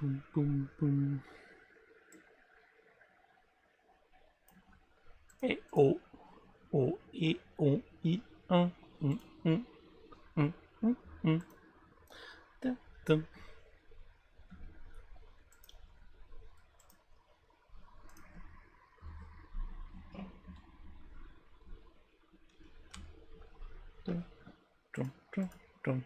Boom, boom, boom. E o o e o i dum, dum. Dum, dum, dum, dum.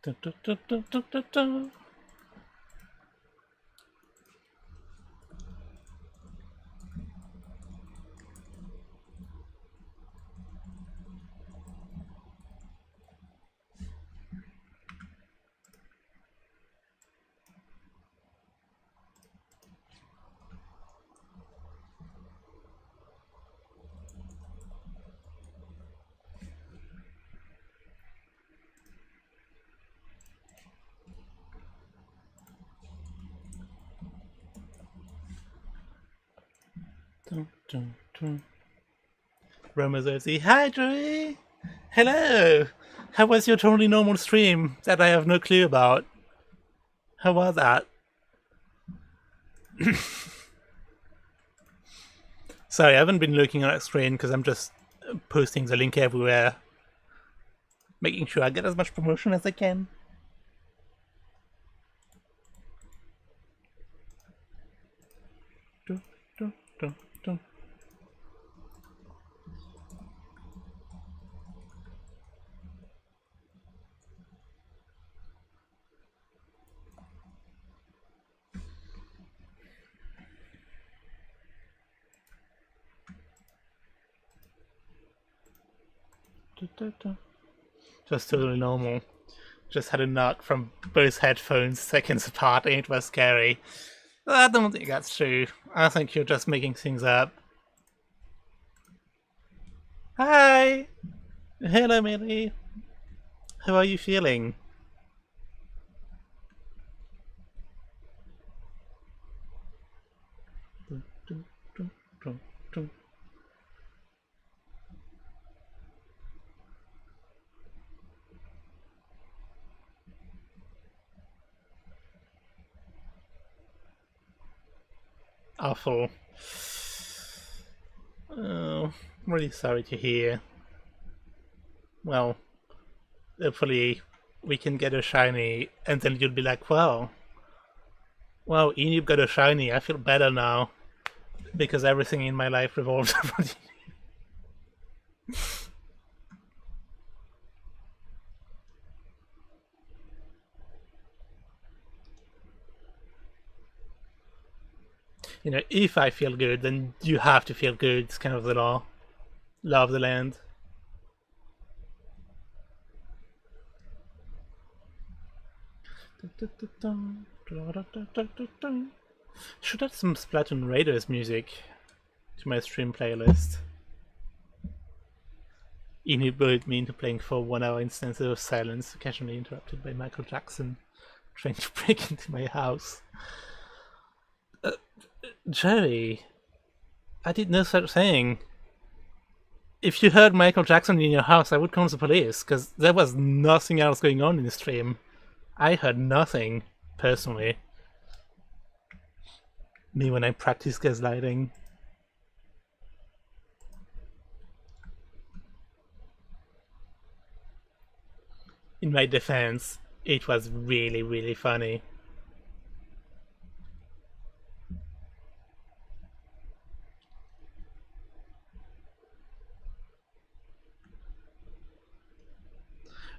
Dun, dun, dun, dun, dun, dun, dun. Dun, dun, dun. Roma Zersey. Hi, Joey! Hello! How was your totally normal stream that I have no clue about? How was that? Sorry, I haven't been looking at that screen because I'm just posting the link everywhere. Making sure I get as much promotion as I can. Dun, dun, dun, dun. Just totally normal. Just had a knock from both headphones seconds apart and it was scary. I don't think that's true. I think you're just making things up. Hi! Hello, Mary. How are you feeling? Awful. Oh, I'm really sorry to hear. Well, hopefully we can get a shiny and then you'll be like, wow, Enib got a shiny, I feel better now. Because everything in my life revolves around you know, if I feel good, then you have to feel good. It's kind of the law of the land. Should add some Splatoon Raiders music to my stream playlist. Enid bullied me into playing for 1 hour instances of silence, occasionally interrupted by Michael Jackson trying to break into my house. Joey, I did no such thing. If you heard Michael Jackson in your house, I would call the police, because there was nothing else going on in the stream. I heard nothing, personally. Me when I practice gaslighting. In my defense, it was really, really funny.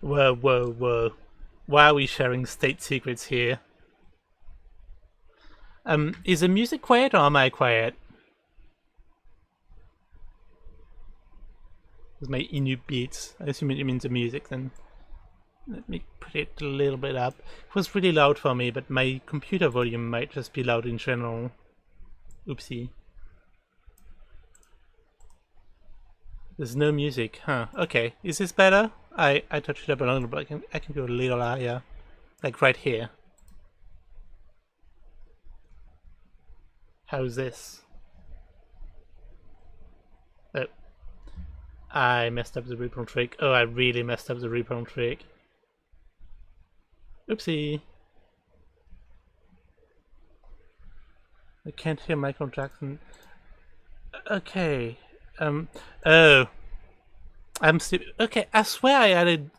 Whoa, whoa, whoa. Why are we sharing state secrets here? Is the music quiet or am I quiet? With my Inu beats. I assume it means the music then. Let me put it a little bit up. It was really loud for me, but my computer volume might just be loud in general. Oopsie. There's no music, huh? Okay, is this better? I touched it up a little bit. I can go a little higher, like right here. How's this? Oh, I messed up the repel trick. Oh, I really messed up the repel trick. Oopsie. I can't hear Michael Jackson. Okay. Oh. I'm stupid. Okay, I swear I added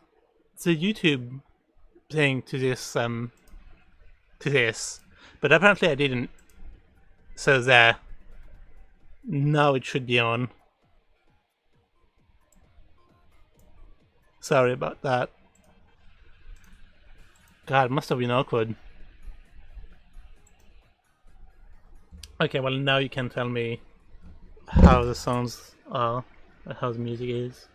the YouTube thing to this, but apparently I didn't. So there. Now it should be on. Sorry about that. God, it must have been awkward. Okay, well now you can tell me how the sounds are, how the music is.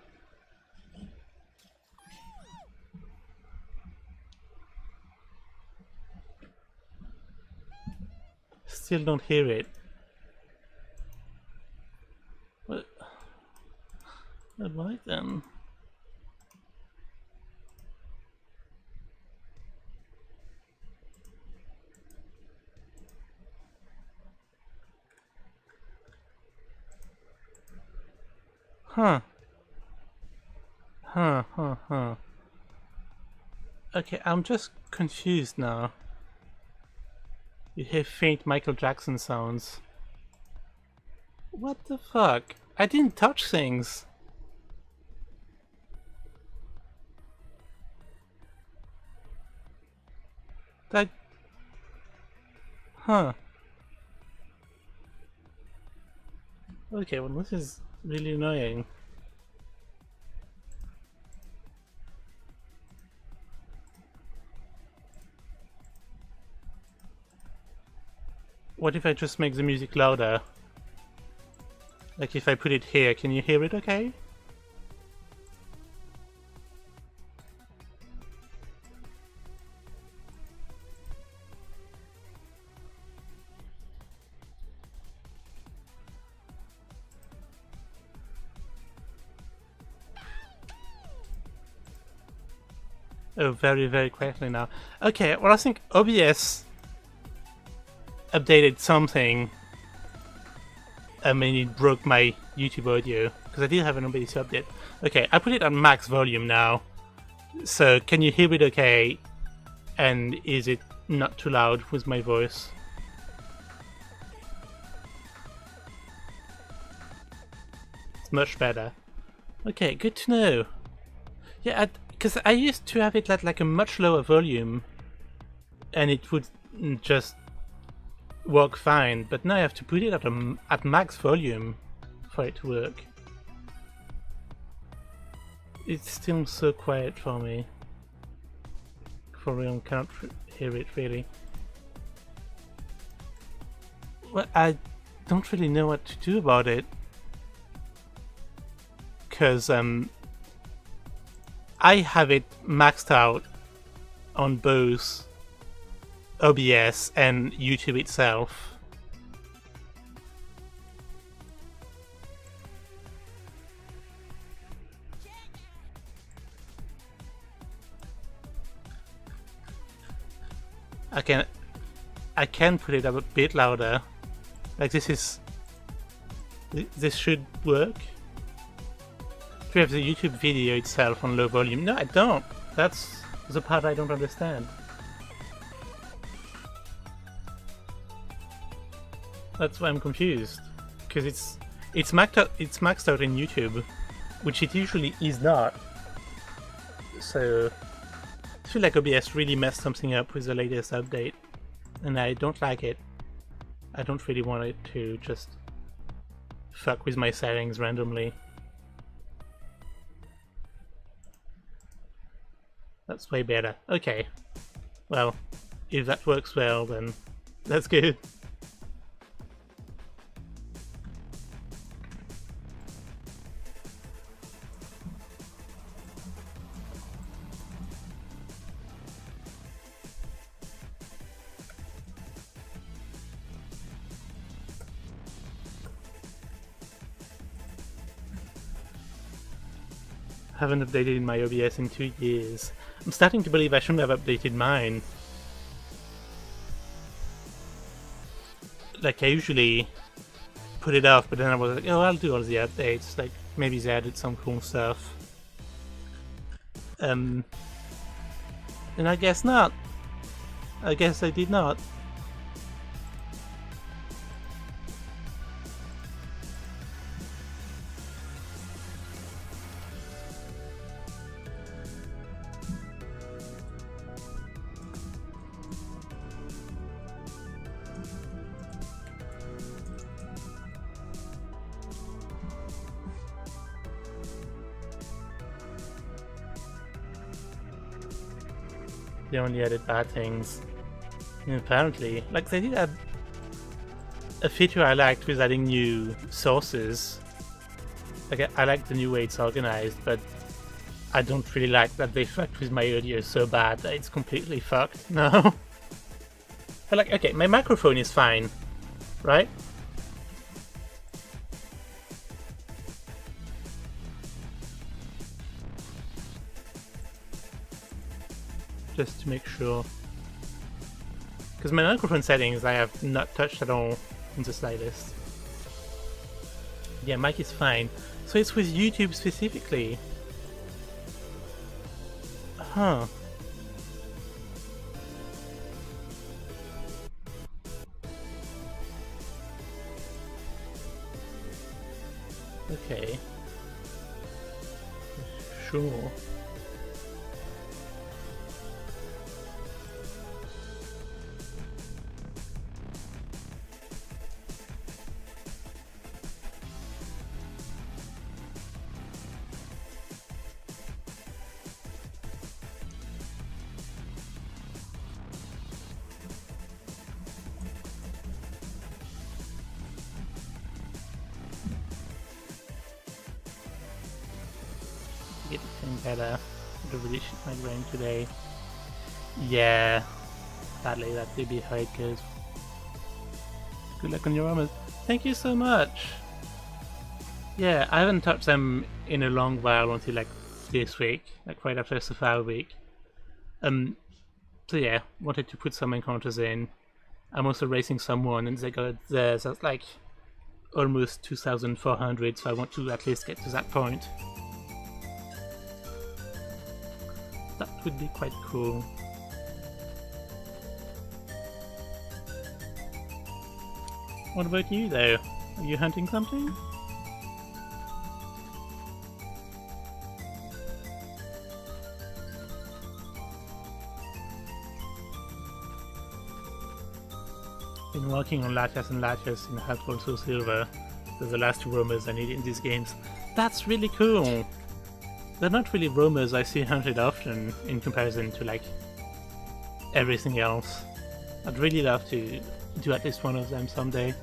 Still don't hear it. What? Alright then. Huh. Okay, I'm just confused now. You hear faint Michael Jackson sounds. What the fuck? I didn't touch things. That... Huh. Okay, well this is really annoying. What if I just make the music louder? Like if I put it here, can you hear it okay? Oh, very, very quietly now. Okay, well I think OBS updated something. I mean, it broke my YouTube audio, because I did have an OBS update. Okay, I put it on max volume now. So, can you hear it okay? And is it not too loud with my voice? It's much better. Okay, good to know. Yeah, because I used to have it at like a much lower volume, and it would just work fine, but now I have to put it at max volume for it to work. It's still so quiet for me. For real, cannot hear it really. Well, I don't really know what to do about it, because I have it maxed out on both OBS and YouTube itself. I can put it up a bit louder. Like this should work. Do you have the YouTube video itself on low volume? No, I don't. That's the part I don't understand. That's why I'm confused, because it's maxed out in YouTube, which it usually is not. So I feel like OBS really messed something up with the latest update, and I don't like it. I don't really want it to just fuck with my settings randomly. That's way better. Okay. Well, if that works well, then that's good. haven't updated my OBS in 2 years. I'm starting to believe I shouldn't have updated mine. Like, I usually put it off, but then I was like, oh, I'll do all the updates. Like, maybe they added some cool stuff. And I guess not. I guess I did not. They only added bad things. And apparently, like, they did add a feature I liked with adding new sources. Like, I like the new way it's organized, but I don't really like that they fucked with my audio so bad that it's completely fucked. No. But like, okay, my microphone is fine, right? Just to make sure. Because my microphone settings I have not touched at all in the slightest. Yeah, mic is fine. So it's with YouTube specifically. Huh. Okay. Sure. Getting better. The really shit my brain today. Yeah. Sadly, that could be how it goes. Good luck on your armors. Thank you so much! Yeah, I haven't touched them in a long while until like this week, like right after Safari week. So yeah, wanted to put some encounters in. I'm also racing someone and they got theirs at like almost 2,400, so I want to at least get to that point. That would be quite cool. What about you though? Are you hunting something? Been working on Latias and Latias in Heart Also Silver. They're the last 2 roamers I need in these games. That's really cool! They're not really roamers I see hunted often in comparison to like everything else. I'd really love to do at least one of them someday.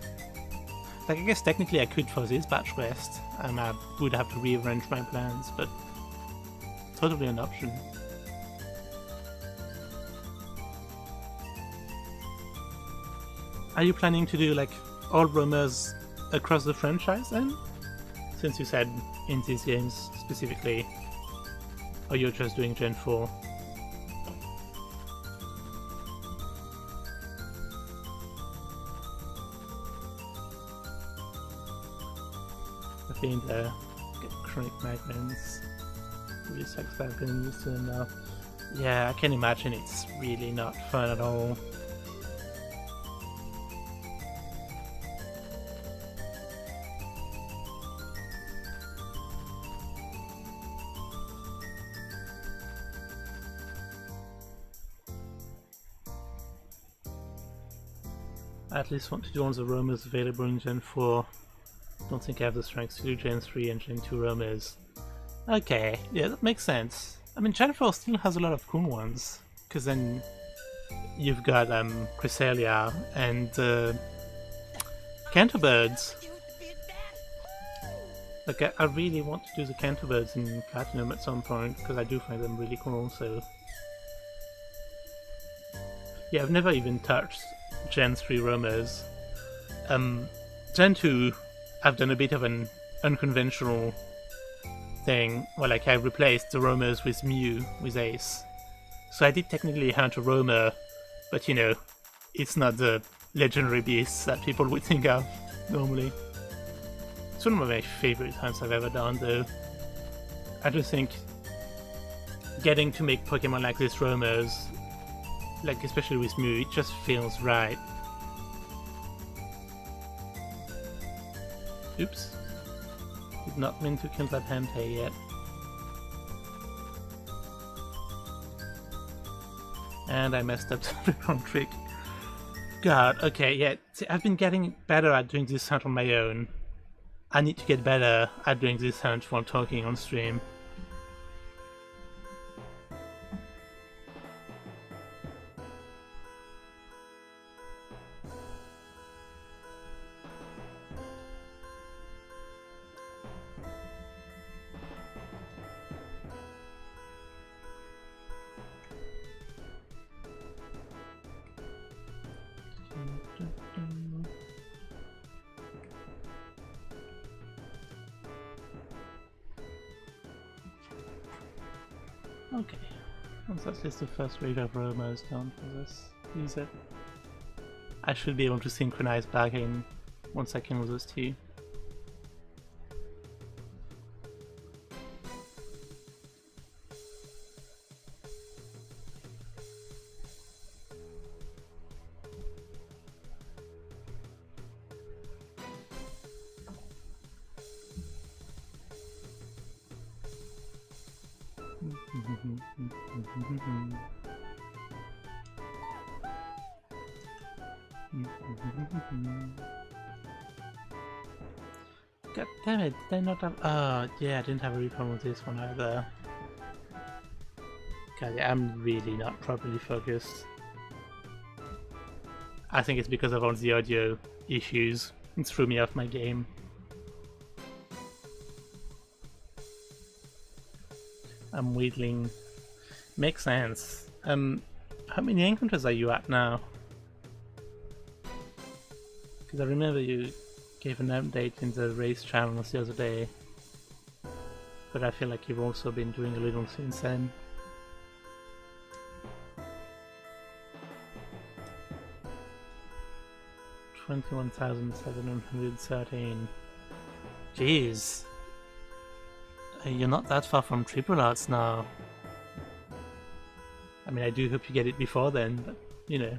Like, I guess technically I could for this batch quest, and I would have to rearrange my plans, but totally an option. Are you planning to do like all roamers across the franchise then? Since you said in these games specifically, or you're just doing Gen 4? I think get chronic migraines. Really sucks that I've been used to them now. Yeah, I can imagine it's really not fun at all. I at least want to do all the roamers available in Gen 4. Don't think I have the strength to do Gen 3 and Gen 2 roamers. Okay, yeah, that makes sense. I mean, Gen 4 still has a lot of cool ones, because then you've got Cresselia and Pngtubers. Like, I really want to do the Pngtubers in Platinum at some point, because I do find them really cool, so... Yeah, I've never even touched Gen 3 roamers. Gen 2, I've done a bit of an unconventional thing where like I replaced the roamers with Mew with Ace. So I did technically hunt a roamer, but you know, it's not the legendary beasts that people would think of normally. It's one of my favorite hunts I've ever done though. I just think getting to make Pokemon like this roamers, like especially with Mew, it just feels right. Oops. Did not mean to kill that Entei yet. And I messed up the wrong trick. God, okay, yeah. See, I've been getting better at doing this hunt on my own. I need to get better at doing this hunt while talking on stream. Okay, once that's just the first wave of roamers done for this user, I should be able to synchronize back in once I kill those two. God damn it, did I not have... Oh, yeah, I didn't have a repel with this one either. God, yeah, I'm really not properly focused. I think it's because of all the audio issues. It threw me off my game. I'm wheedling. Makes sense. How many encounters are you at now? Because I remember you gave an update in the race channels the other day. But I feel like you've also been doing a little since then. $21,713. Jeez. You're not that far from triple arts now. I mean, I do hope you get it before then, but, you know.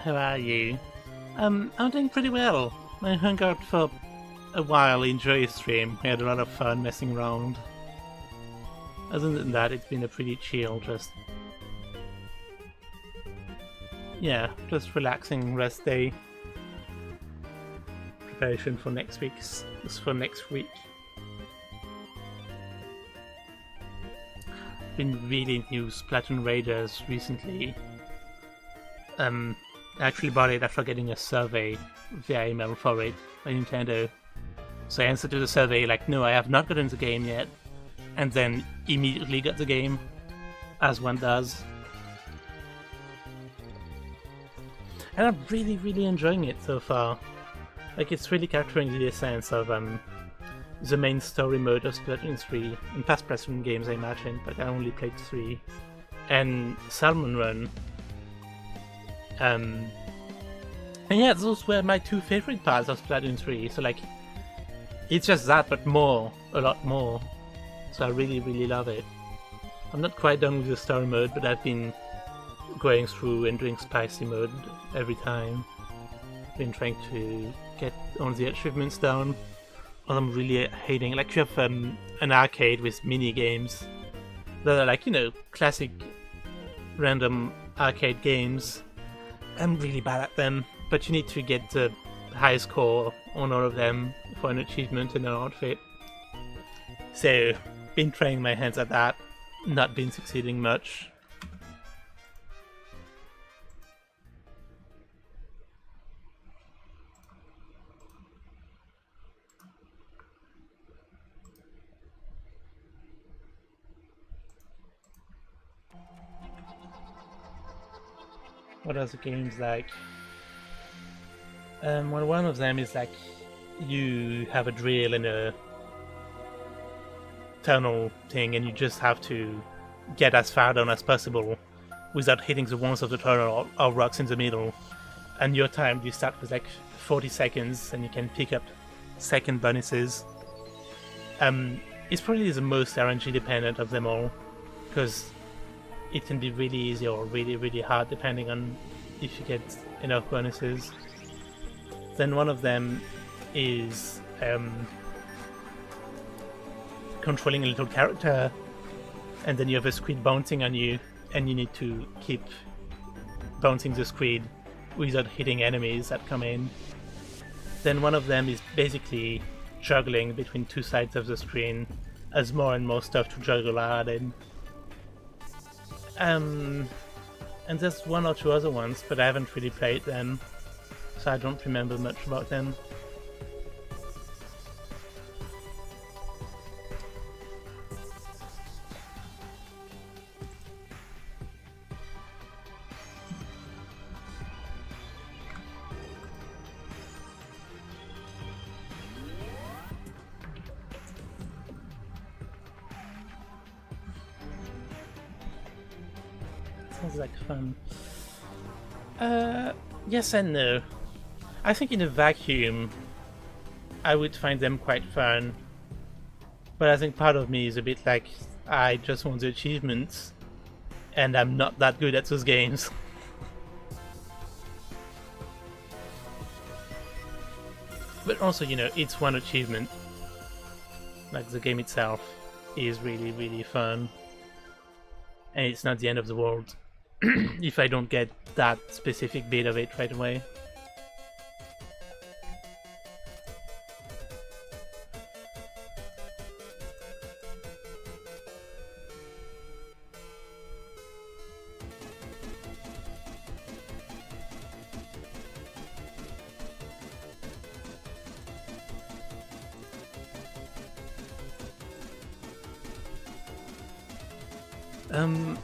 How are you? I'm doing pretty well. I hung out for a while in Joey's stream. We had a lot of fun messing around. Other than that, it's been a pretty chill, just... yeah, just relaxing rest day. Preparation for next week. Been really into Splatoon Raiders recently. I actually bought it after getting a survey via email for it by Nintendo. So I answered to the survey like, no, I have not gotten the game yet, and then immediately got the game, as one does. And I'm really, really enjoying it so far. Like, it's really capturing the essence of the main story mode of Splatoon 3. In past Splatoon games, I imagine, but I only played 3. And Salmon Run. And yeah, those were my two favorite parts of Splatoon 3, so like, it's just that, but more, a lot more. So I really, really love it. I'm not quite done with the story mode, but I've been going through and doing spicy mode every time. Been trying to get all the achievements down. What I'm really hating, like you have an arcade with mini games that are like, you know, classic random arcade games. I'm really bad at them, but you need to get the high score on all of them for an achievement and an outfit. So, been trying my hands at that, not been succeeding much. What are the games like? Well, one of them is like you have a drill and a tunnel thing, and you just have to get as far down as possible without hitting the walls of the tunnel or rocks in the middle. And your time, you start with like 40 seconds, and you can pick up second bonuses. It's probably the most RNG dependent of them all, because it can be really easy or really, really hard depending on if you get enough bonuses. Then one of them is controlling a little character, and then you have a squid bouncing on you, and you need to keep bouncing the squid without hitting enemies that come in. Then one of them is basically juggling between two sides of the screen as more and more stuff to juggle are added. And there's one or two other ones, but I haven't really played them, so I don't remember much about them. Sounds like fun. Yes and no. I think in a vacuum, I would find them quite fun. But I think part of me is a bit like, I just want the achievements, and I'm not that good at those games. But also, you know, it's one achievement. Like, the game itself is really, really fun. And it's not the end of the world if I don't get that specific bit of it right away.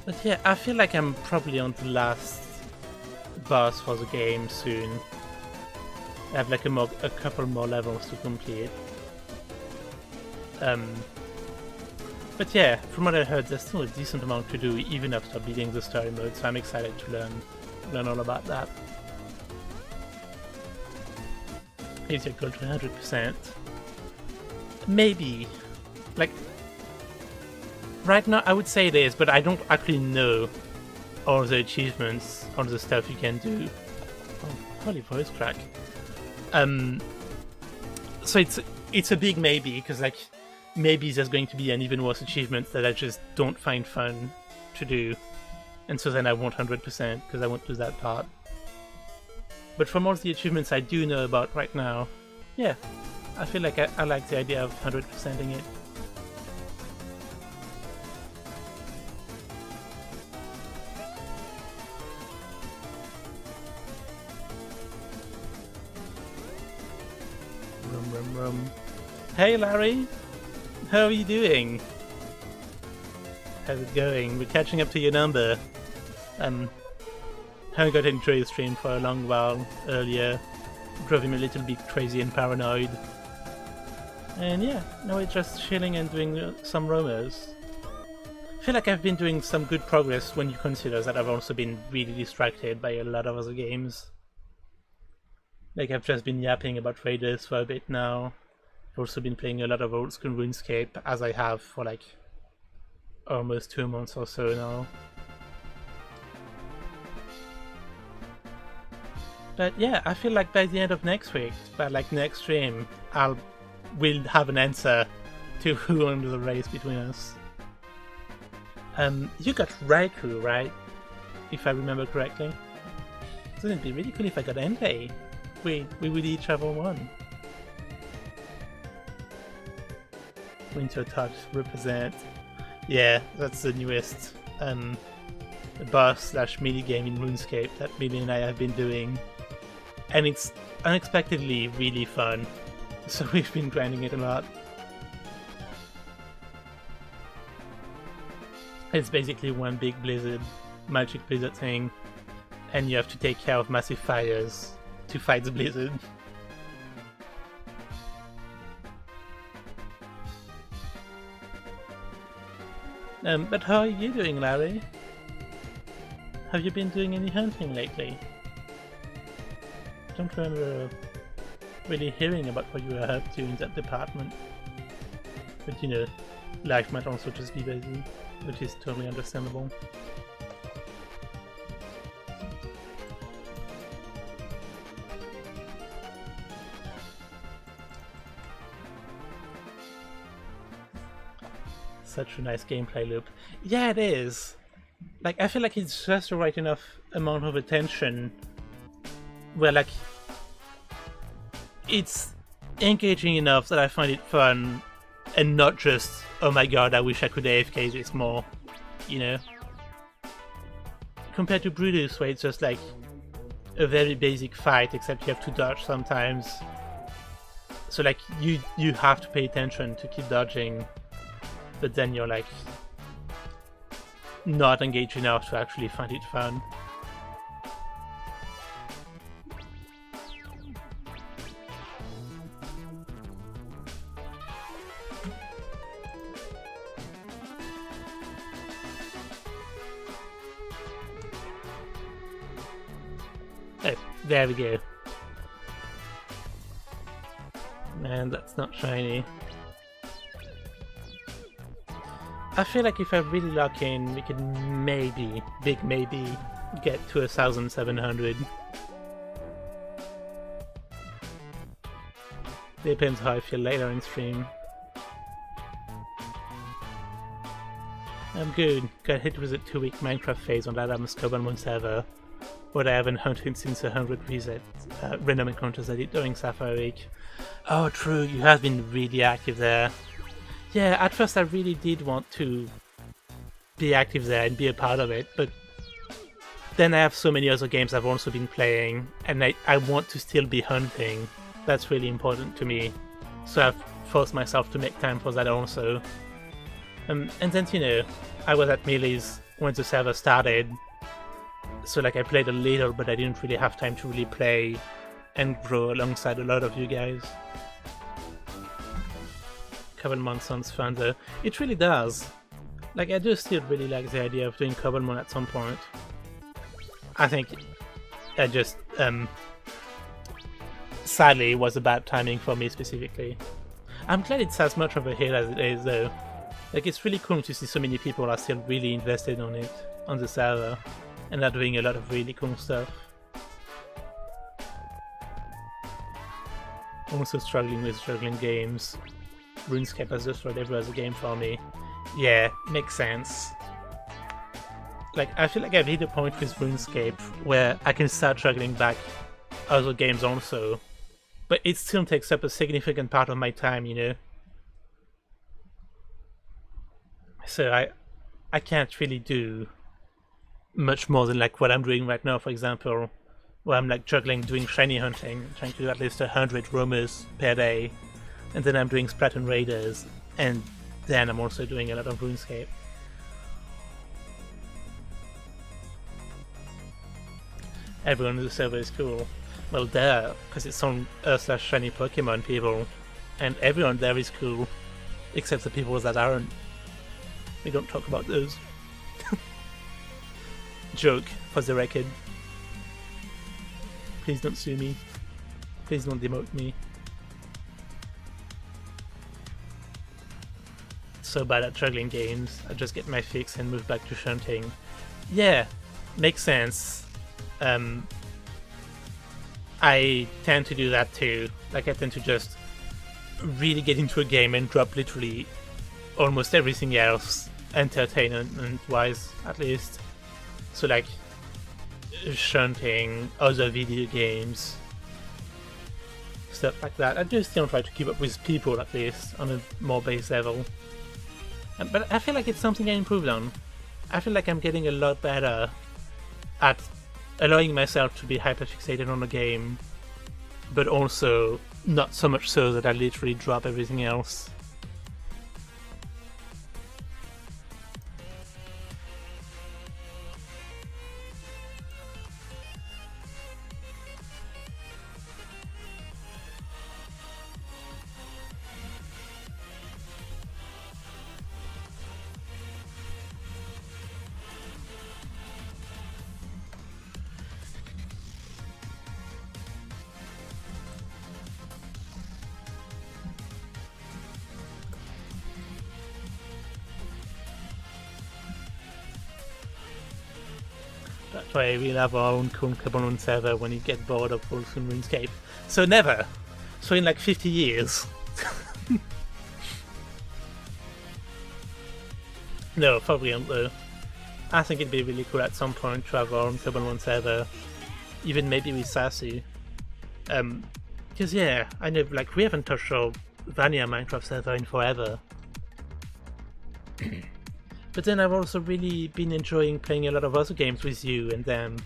But yeah, I feel like I'm probably on the last boss for the game soon. I have like a couple more levels to complete. But yeah, from what I heard, there's still a decent amount to do even after beating the story mode, so I'm excited to learn all about that. Is your goal to 100%? Maybe. Like, right now I would say it is, but I don't actually know all the achievements, all the stuff you can do. Oh, holy voice crack. So it's a big maybe, because like, maybe there's going to be an even worse achievement that I just don't find fun to do. And so then I won't 100% because I won't do that part. But from all the achievements I do know about right now, yeah, I feel like I like the idea of 100%ing it. Hey Larry! How are you doing? How's it going? We're catching up to your number. Haven't got to enjoy the stream for a long while earlier. Drove him a little bit crazy and paranoid. And yeah, now we're just chilling and doing some roamers. I feel like I've been doing some good progress when you consider that I've also been really distracted by a lot of other games. Like, I've just been yapping about Raiders for a bit now. I've also been playing a lot of old school RuneScape, as I have for like almost 2 months or so now. But yeah, I feel like by the end of next week, by like next stream, we'll have an answer to who won the race between us. You got Raikou, right? If I remember correctly. Wouldn't it be really cool if I got Entei? We would each have one. Winter Touch represent. Yeah, that's the newest boss / mini game in RuneScape that Millie and I have been doing. And it's unexpectedly really fun. So we've been grinding it a lot. It's basically one big blizzard, magic blizzard thing, and you have to take care of massive fires to fight the blizzard. But how are you doing, Larry? Have you been doing any hunting lately? I don't remember really hearing about what you were up to in that department. But you know, life might also just be busy, which is totally understandable. Such a nice gameplay loop. Yeah, it is. Like, I feel like it's just the right enough amount of attention where, like, it's engaging enough that I find it fun and not just, oh my god, I wish I could AFK this more, you know? Compared to Brutus, where it's just like a very basic fight, except you have to dodge sometimes. So, like, you have to pay attention to keep dodging, but then you're like not engaged enough to actually find it fun. Oh, there we go. Man, that's not shiny. I feel like if I really lock in, we could maybe, big maybe, get to 1,700. Depends how I feel later in stream. I'm good. Got hit with a 2-week Minecraft phase on Adam's Cobblemon server, but I haven't hunted since 100 reset random encounters I did during Sapphire Week. Oh true, you have been really active there. Yeah, at first I really did want to be active there and be a part of it, but then I have so many other games I've also been playing, and I want to still be hunting. That's really important to me, so I've forced myself to make time for that also. And then, you know, I was at Millie's when the server started, so like I played a little, but I didn't really have time to really play and grow alongside a lot of you guys. Cobblemon sounds fun though. It really does. Like, I do still really like the idea of doing Cobblemon at some point. I think I just, sadly, it was a bad timing for me specifically. I'm glad it's as much of a hit as it is though. Like, it's really cool to see so many people are still really invested on it, on the server, and are doing a lot of really cool stuff. I'm also struggling with juggling games. RuneScape has destroyed every other game for me. Yeah, makes sense. Like, I feel like I've hit a point with RuneScape where I can start juggling back other games also, but it still takes up a significant part of my time, you know? So I can't really do much more than like what I'm doing right now, for example, where I'm like juggling doing shiny hunting, trying to do at least 100 roamers per day, and then I'm doing Splatoon Raiders, and then I'm also doing a lot of RuneScape. Everyone in the server is cool. Well, there, because it's on r/shiny Pokemon people, and everyone there is cool, except the people that aren't. We don't talk about those. Joke, for the record. Please don't sue me. Please don't demote me. So bad at juggling games. I just get my fix and move back to shunting. Yeah, makes sense. I tend to do that too. Like, I tend to just really get into a game and drop literally almost everything else, entertainment-wise at least. So like, shunting, other video games, stuff like that. I just don't try to keep up with people, at least, on a more base level. But I feel like it's something I improved on. I feel like I'm getting a lot better at allowing myself to be hyperfixated on a game, but also not so much so that I literally drop everything else. That's why we'll have our own Pngtuber server when you get bored of Wolfskin RuneScape. So never! So in like 50 years. No, for real though. I think it'd be really cool at some point to have our own Pngtuber server. Even maybe with Sasu. Because yeah, I know like we haven't touched our vanilla Minecraft server in forever. But then I've also really been enjoying playing a lot of other games with you and them.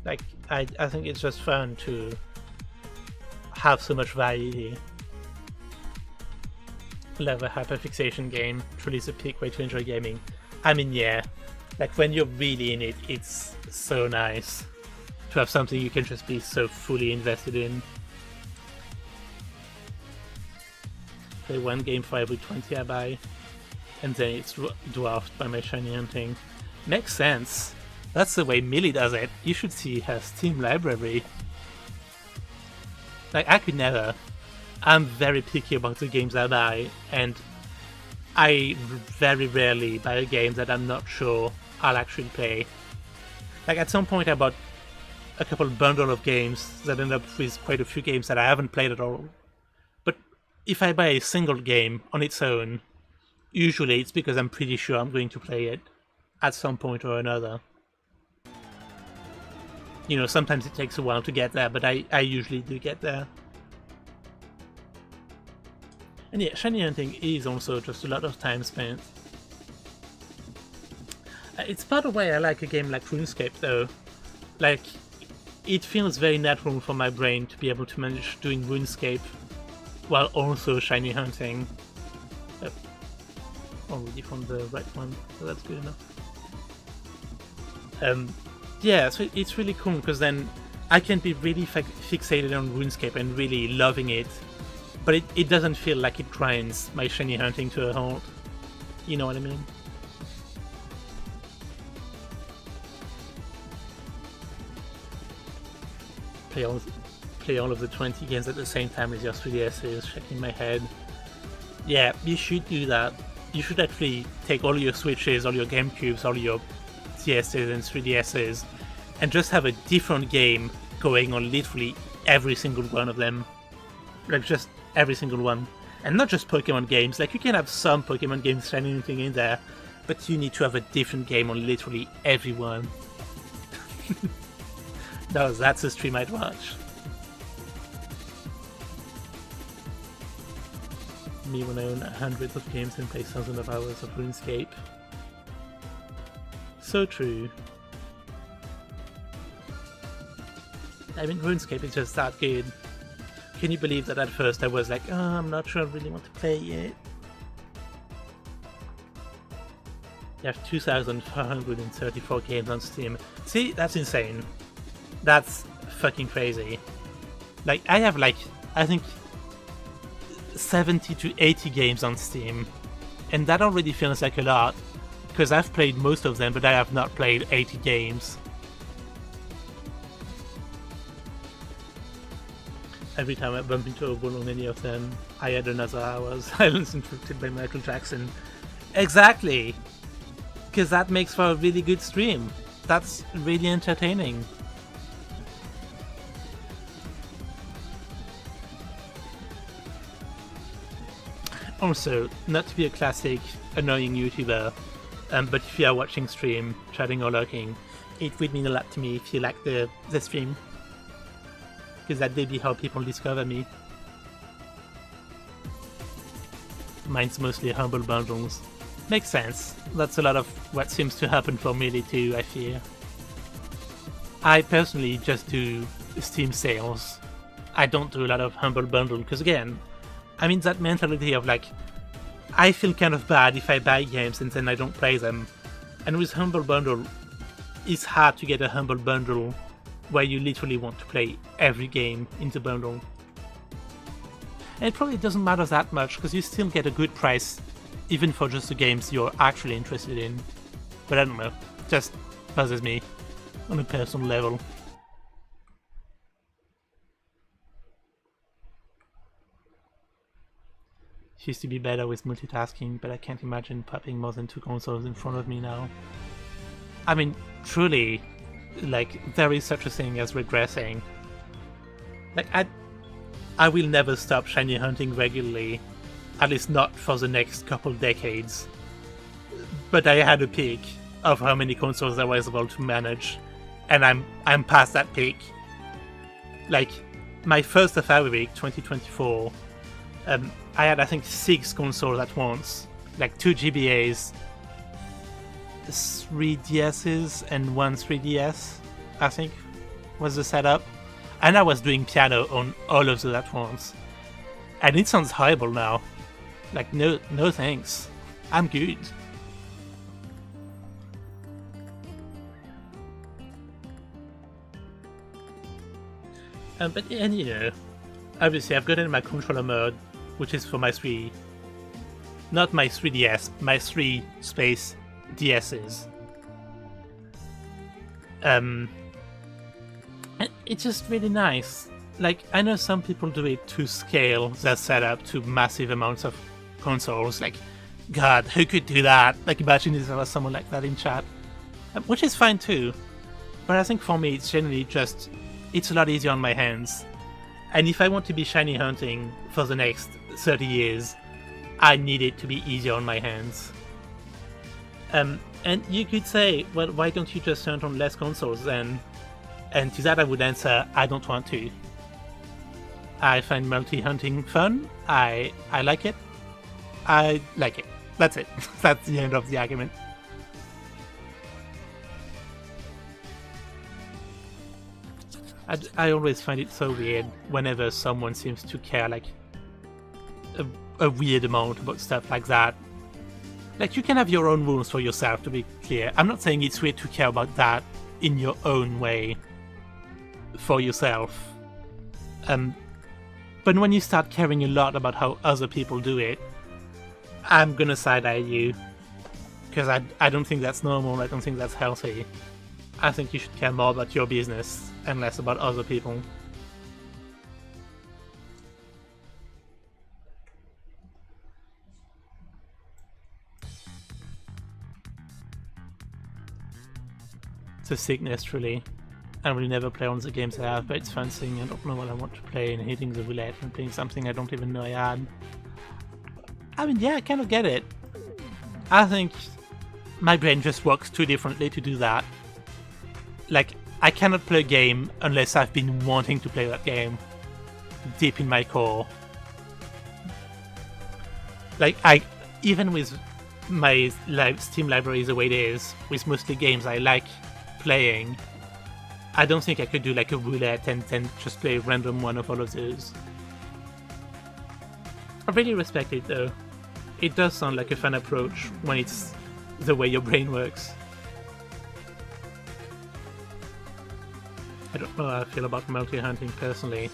Like, I think it's just fun to have so much variety. Love a hyperfixation game, truly the peak way to enjoy gaming. I mean, yeah, like when you're really in it, it's so nice to have something you can just be so fully invested in. Play one game for every 20 I buy. And then it's dwarfed by my shiny hunting. Makes sense. That's the way Millie does it. You should see her Steam library. Like, I could never. I'm very picky about the games I buy, and I very rarely buy a game that I'm not sure I'll actually play. Like, at some point I bought a couple bundle of games that end up with quite a few games that I haven't played at all. But if I buy a single game on its own, usually it's because I'm pretty sure I'm going to play it at some point or another. You know, sometimes it takes a while to get there, but I usually do get there. And yeah, shiny hunting is also just a lot of time spent. It's part of why I like a game like RuneScape though. Like, it feels very natural for my brain to be able to manage doing RuneScape while also shiny hunting. Already from the right one, so that's good enough. Yeah, so it's really cool because then I can be really fixated on RuneScape and really loving it, but it doesn't feel like it grinds my shiny hunting to a halt. You know what I mean? Play all of the 20 games at the same time as your 3DSs, shaking my head. Yeah, you should do that. You should actually take all your Switches, all your GameCubes, all your DSs and 3DSs, and just have a different game going on literally every single one of them. Like, just every single one. And not just Pokemon games, like you can have some Pokemon games shining anything in there, but you need to have a different game on literally every one. No, that's a stream I'd watch. Me when I own hundreds of games and play thousands of hours of RuneScape. So true. I mean, RuneScape is just that good. Can you believe that at first I was like, oh, I'm not sure I really want to play it yet. You have 2,434 games on Steam. See, that's insane. That's fucking crazy. Like, I have like, I think 70 to 80 games on Steam, and that already feels like a lot, because I've played most of them, but I have not played 80 games. every time I bump into a wall on any of them, I add another hour's silence interrupted by Michael Jackson. Exactly! Because that makes for a really good stream. That's really entertaining. Also, not to be a classic annoying YouTuber, but if you are watching stream, chatting or lurking, it would mean a lot to me if you like the stream. Because that may be how people discover me. Mine's mostly humble bundles. Makes sense. That's a lot of what seems to happen for me too, I fear. I personally just do Steam sales. I don't do a lot of humble bundle, because again, I'm in that mentality of like, I feel kind of bad if I buy games and then I don't play them. And with humble bundle, it's hard to get a humble bundle where you literally want to play every game in the bundle. And it probably doesn't matter that much, because you still get a good price, even for just the games you're actually interested in. But I don't know, just bothers me on a personal level. Used to be better with multitasking, but I can't imagine popping more than 2 consoles in front of me now. I mean, truly, like, there is such a thing as regressing. Like, I will never stop shiny hunting regularly, at least not for the next couple decades. But I had a peak of how many consoles I was able to manage, and I'm past that peak. Like, my first Safari Week 2024, I had I think 6 consoles at once, like 2 GBAs, 3 DSs and 1 3DS, I think was the setup, and I was doing piano on all of those at once. And it sounds horrible now. Like, no thanks. I'm good. But and you know, obviously I've gotten my controller mode, which is for my 3, not my 3DS, my 3 space DSs. It's just really nice. Like, I know some people do it to scale their setup to massive amounts of consoles. Like, God, who could do that? Like, imagine if there was someone like that in chat. Which is fine too. But I think for me, it's generally just, it's a lot easier on my hands. And if I want to be shiny hunting for the next 30 years, I need it to be easier on my hands. And you could say, well, why don't you just hunt on less consoles then? And to that I would answer, I don't want to. I find multi-hunting fun. I like it. I like it. That's it. That's the end of the argument. I always find it so weird whenever someone seems to care like a weird amount about stuff like that. Like, you can have your own rules for yourself, to be clear. I'm not saying it's weird to care about that in your own way for yourself. But when you start caring a lot about how other people do it, I'm gonna side-eye you. Because I don't think that's normal, I don't think that's healthy. I think you should care more about your business and less about other people. It's a sickness, truly. I will never play on the games I have, but it's fun seeing I don't know what I want to play and hitting the roulette and playing something I don't even know I had. I mean, yeah, I kind of get it. I think my brain just works too differently to do that. Like, I cannot play a game unless I've been wanting to play that game deep in my core. Like, even with my Steam library the way it is, with mostly games I like playing, I don't think I could do like a roulette and then just play a random one of all of those. I really respect it though. It does sound like a fun approach when it's the way your brain works. I don't know how I feel about multi-hunting personally.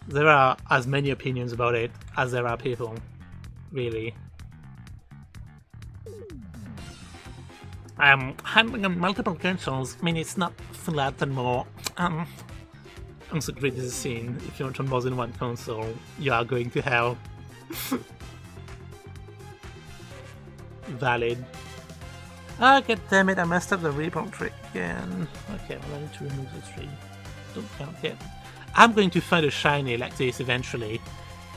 There are as many opinions about it as there are people, really. Handling on multiple consoles mean it's not flat anymore. Also, grid is a scene. If you want on more than one console, you are going to hell. Valid. Ah, god damn it, I messed up the repel trick again. Okay, well, I need to remove the tree. Don't count yet. I'm going to find a shiny like this eventually,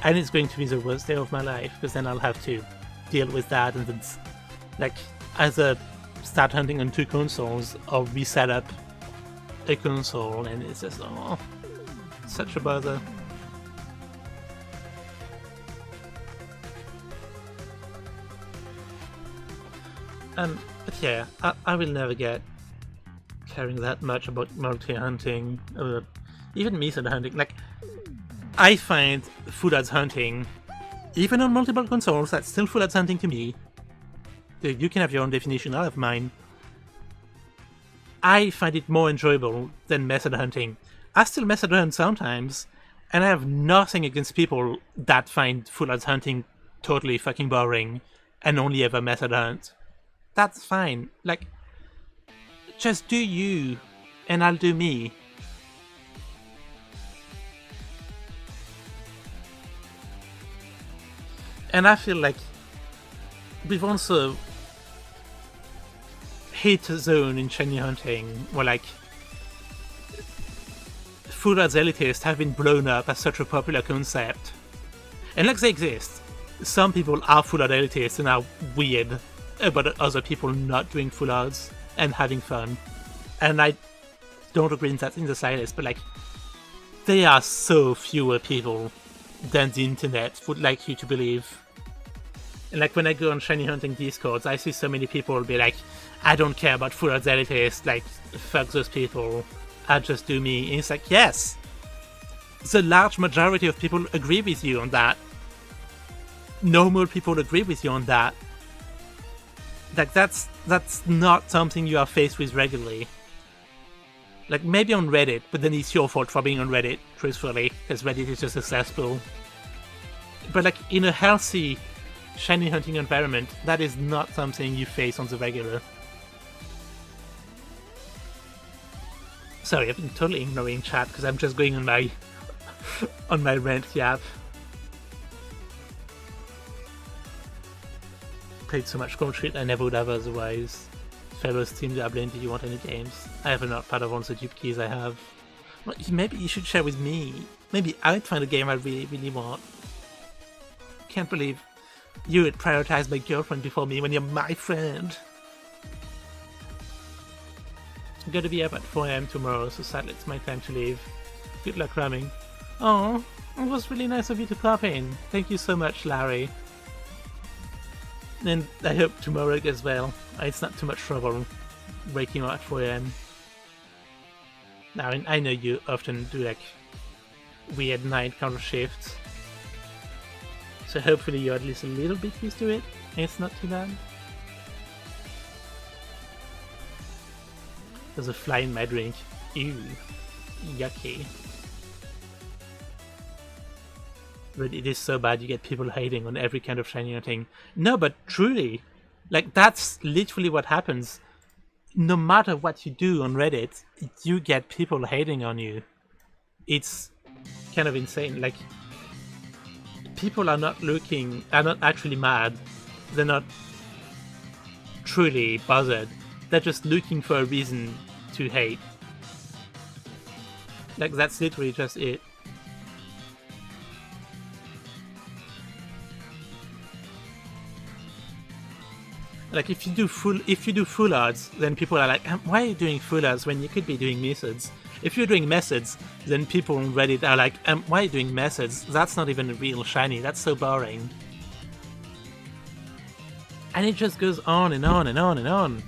and it's going to be the worst day of my life, because then I'll have to deal with that, and then, like, either start hunting on 2 consoles, or reset up a console, and it's just, oh, such a bother. But yeah, I will never get caring that much about multi-hunting, or even method hunting. Like, I find full odds hunting, even on multiple consoles, that's still full odds hunting to me. You can have your own definition, I'll have mine. I find it more enjoyable than method hunting. I still method hunt sometimes, and I have nothing against people that find full odds hunting totally fucking boring and only ever method hunt. That's fine. Like, just do you, and I'll do me. And I feel like we've also hit a zone in shiny hunting where, like, full odds elitists have been blown up as such a popular concept. And like, they exist. Some people are full odds elitists and are weird about other people not doing full odds and having fun. And I don't agree in that in the slightest, but like, there are so fewer people than the internet would like you to believe. And like, when I go on shiny hunting discords, I see so many people be like, I don't care about full odds elitists, like, fuck those people, I just do me. And it's like, yes, the large majority of people agree with you on that. Normal people agree with you on that. Like, that's not something you are faced with regularly. Like, maybe on Reddit, but then it's your fault for being on Reddit, truthfully, because Reddit is just a cesspool. But like, in a healthy shiny hunting environment, that is not something you face on the regular. Sorry, I've been totally ignoring chat because I'm just going on my on my rant yap. Played so much Cold Street I never would have otherwise. Fellow Steam Dublin, do you want any games? I have not part of all the dupe keys I have. Well, maybe you should share with me. Maybe I'd find a game I really, really want. Can't believe you would prioritize my girlfriend before me when you're my friend. I'm gonna be up at 4 AM tomorrow, so sadly it's my time to leave. Good luck ramming. Oh, it was really nice of you to pop in. Thank you so much, Larry. And I hope tomorrow goes well. It's not too much trouble waking up at 4 AM. Now, I know you often do like weird night kind of shifts, so hopefully you're at least a little bit used to it, and it's not too bad. There's a fly in my drink. Ew. Yucky. But it is so bad you get people hating on every kind of shiny thing. No, but truly, like, that's literally what happens. No matter what you do on Reddit, you get people hating on you. It's kind of insane. Like, people are not actually mad. They're not truly bothered. They're just looking for a reason to hate. Like, that's literally just it. Like, if you do full odds, then people are like, why are you doing full odds when you could be doing methods? If you're doing methods, then people on Reddit are like, why are you doing methods? That's not even a real shiny, that's so boring. And it just goes on and on and on and on.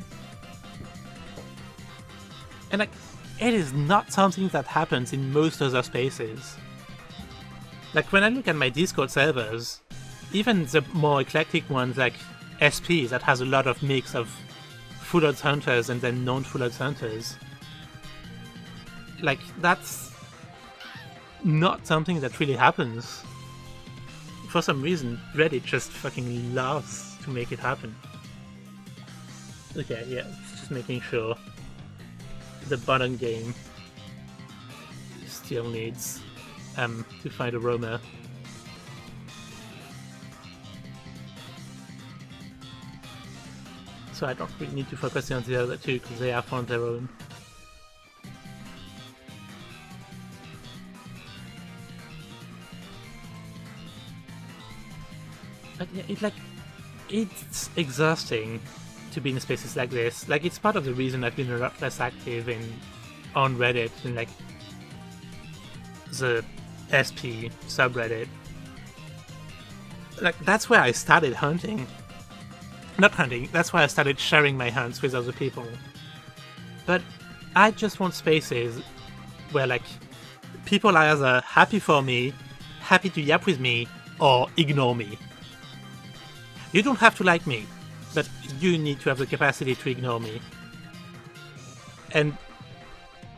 And like, it is not something that happens in most other spaces. Like, when I look at my Discord servers, even the more eclectic ones like SP that has a lot of mix of full odds hunters and then non-full odds hunters, like, that's not something that really happens. For some reason, Reddit just fucking loves to make it happen. Okay, yeah, just making sure the bottom game is still needs to find a roamer. So I don't really need to focus on the other two because they have found their own. But yeah, it's exhausting to be in spaces like this. Like, it's part of the reason I've been a lot less active on Reddit and like the SP subreddit. Like, that's where I started hunting. Not hunting, that's why I started sharing my hunts with other people. But I just want spaces where, like, people are either happy for me, happy to yap with me, or ignore me. You don't have to like me, but you need to have the capacity to ignore me. And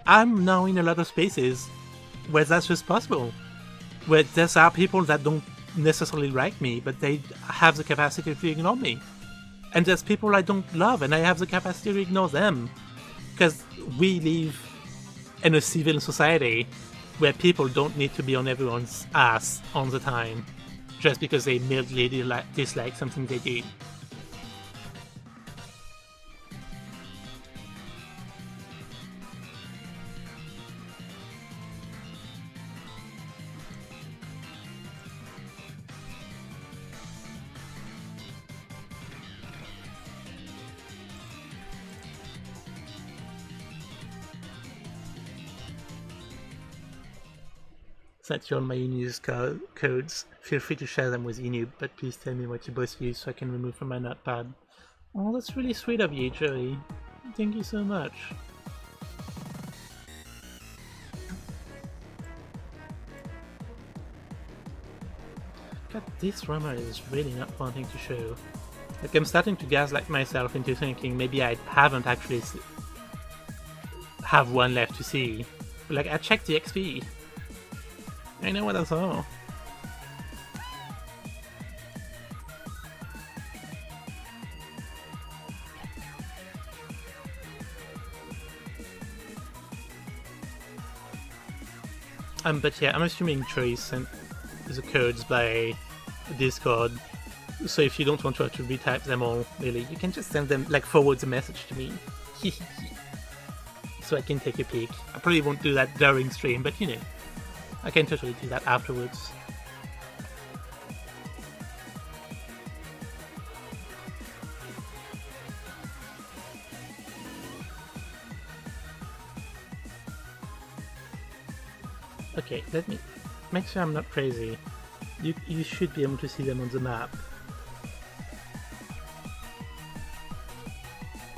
I'm now in a lot of spaces where that's just possible. Where there are people that don't necessarily like me, but they have the capacity to ignore me. And there's people I don't love, and I have the capacity to ignore them. Because we live in a civil society where people don't need to be on everyone's ass all the time, just because they mildly dislike something they do. Since you're on my Unuse codes, feel free to share them with Enub, but please tell me what you both use so I can remove from my notepad. Oh, that's really sweet of you, Joey. Thank you so much. God, this rumor is really not wanting to show. Like, I'm starting to gaslight myself into thinking maybe I haven't actually have one left to see. But, like, I checked the XP. I know what I saw. But yeah, I'm assuming Troy sent the codes by Discord. So if you don't want to have to retype them all, really, you can just send them, like, forward the message to me. So I can take a peek. I probably won't do that during stream, but you know. I can totally do that afterwards. Okay, let me make sure I'm not crazy. You should be able to see them on the map.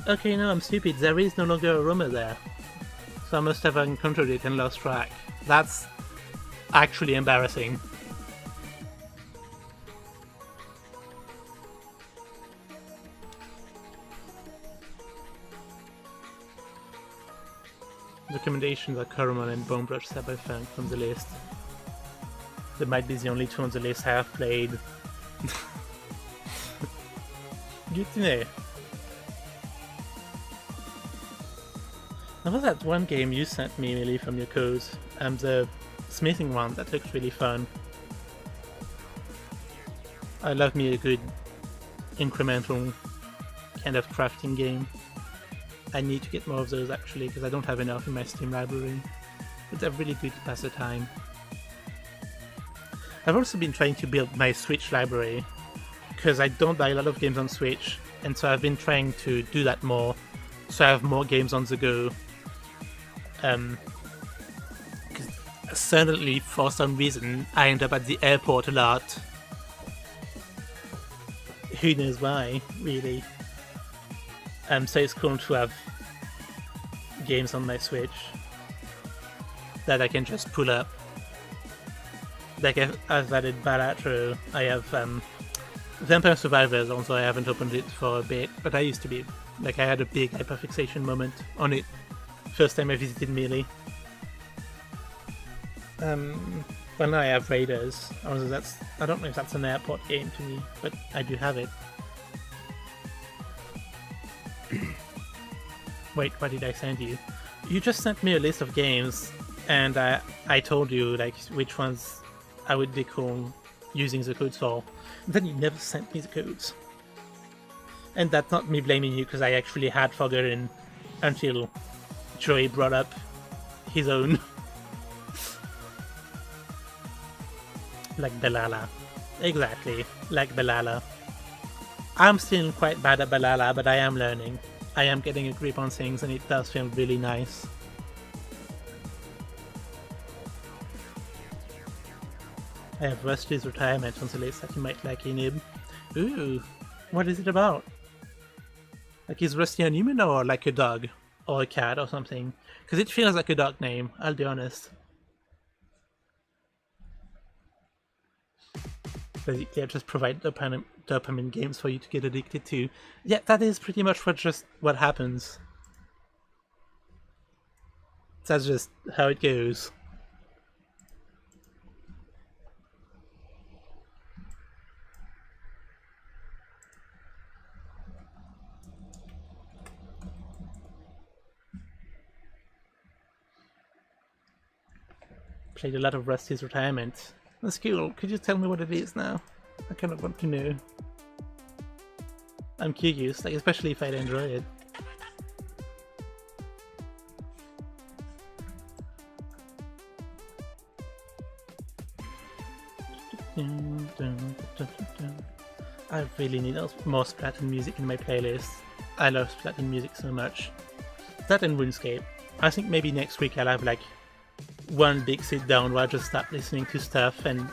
Okay, no, I'm stupid. There is no longer a roamer there. So I must have encountered it and lost track. That's actually embarrassing. Recommendations are Coromon and Bonebrush Sabathang from the list. They might be the only two on the list I have played. Good to know. There was that one game you sent me, Millie, from your codes, the smithing one, that looks really fun. I love me a good incremental kind of crafting game. I need to get more of those actually, because I don't have enough in my Steam library. But they're really good to pass the time. I've also been trying to build my Switch library, because I don't buy a lot of games on Switch, and so I've been trying to do that more, so I have more games on the go. Suddenly, for some reason, I end up at the airport a lot. Who knows why, really. So it's cool to have games on my Switch that I can just pull up. Like, I've added Balatro, I have Vampire Survivors, although I haven't opened it for a bit, but I used to be, like, I had a big hyperfixation moment on it first time I visited Melee. Well, now I have Raiders, although I don't know if that's an airport game to me, but I do have it. Wait, what did I send you? You just sent me a list of games, and I told you like which ones I would be cool using the codes for. And then you never sent me the codes. And that's not me blaming you, because I actually had forgotten until Joey brought up his own. Like Belala. Exactly, like Belala. I'm still quite bad at Belala, but I am learning. I am getting a grip on things, and it does feel really nice. I have Rusty's retirement on the list that you might like, Enib. Ooh, what is it about? Like, is Rusty a human or like a dog? Or a cat or something? Because it feels like a dog name, I'll be honest. Basically, I just provide dopamine games for you to get addicted to. Yeah, that is pretty much what happens. That's just how it goes. Played a lot of Rusty's retirement. That's cool. Could you tell me what it is now? I kind of want to know. I'm curious, like, especially if I'd enjoy it. I really need more Splatoon music in my playlist. I love Splatoon music so much. That and RuneScape. I think maybe next week I'll have like one big sit down where I just start listening to stuff and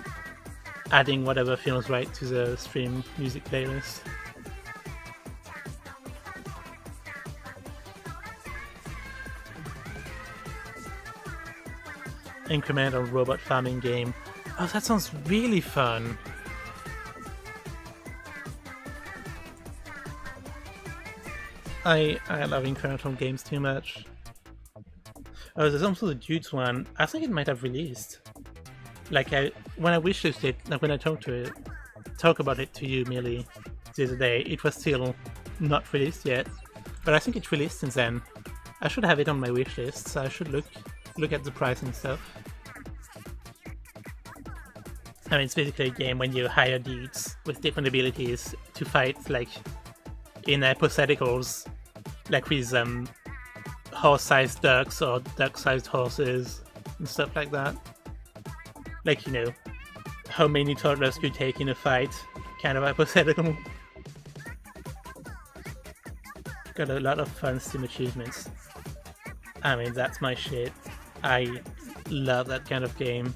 adding whatever feels right to the stream music playlist. Incremental robot farming game. Oh, that sounds really fun. I love incremental games too much. Oh, there's also the Dudes one. I think it might have released. Like when I wishlisted it, like when I talk about it to you, Millie, the other day, it was still not released yet. But I think it's released since then. I should have it on my wishlist, so I should look at the price and stuff. I mean, it's basically a game when you hire dudes with different abilities to fight, like, in hypotheticals, like with horse-sized ducks or duck-sized horses and stuff like that. Like, you know, how many toddlers could take in a fight, kind of hypothetical. Got a lot of fun Steam achievements. I mean, that's my shit. I love that kind of game.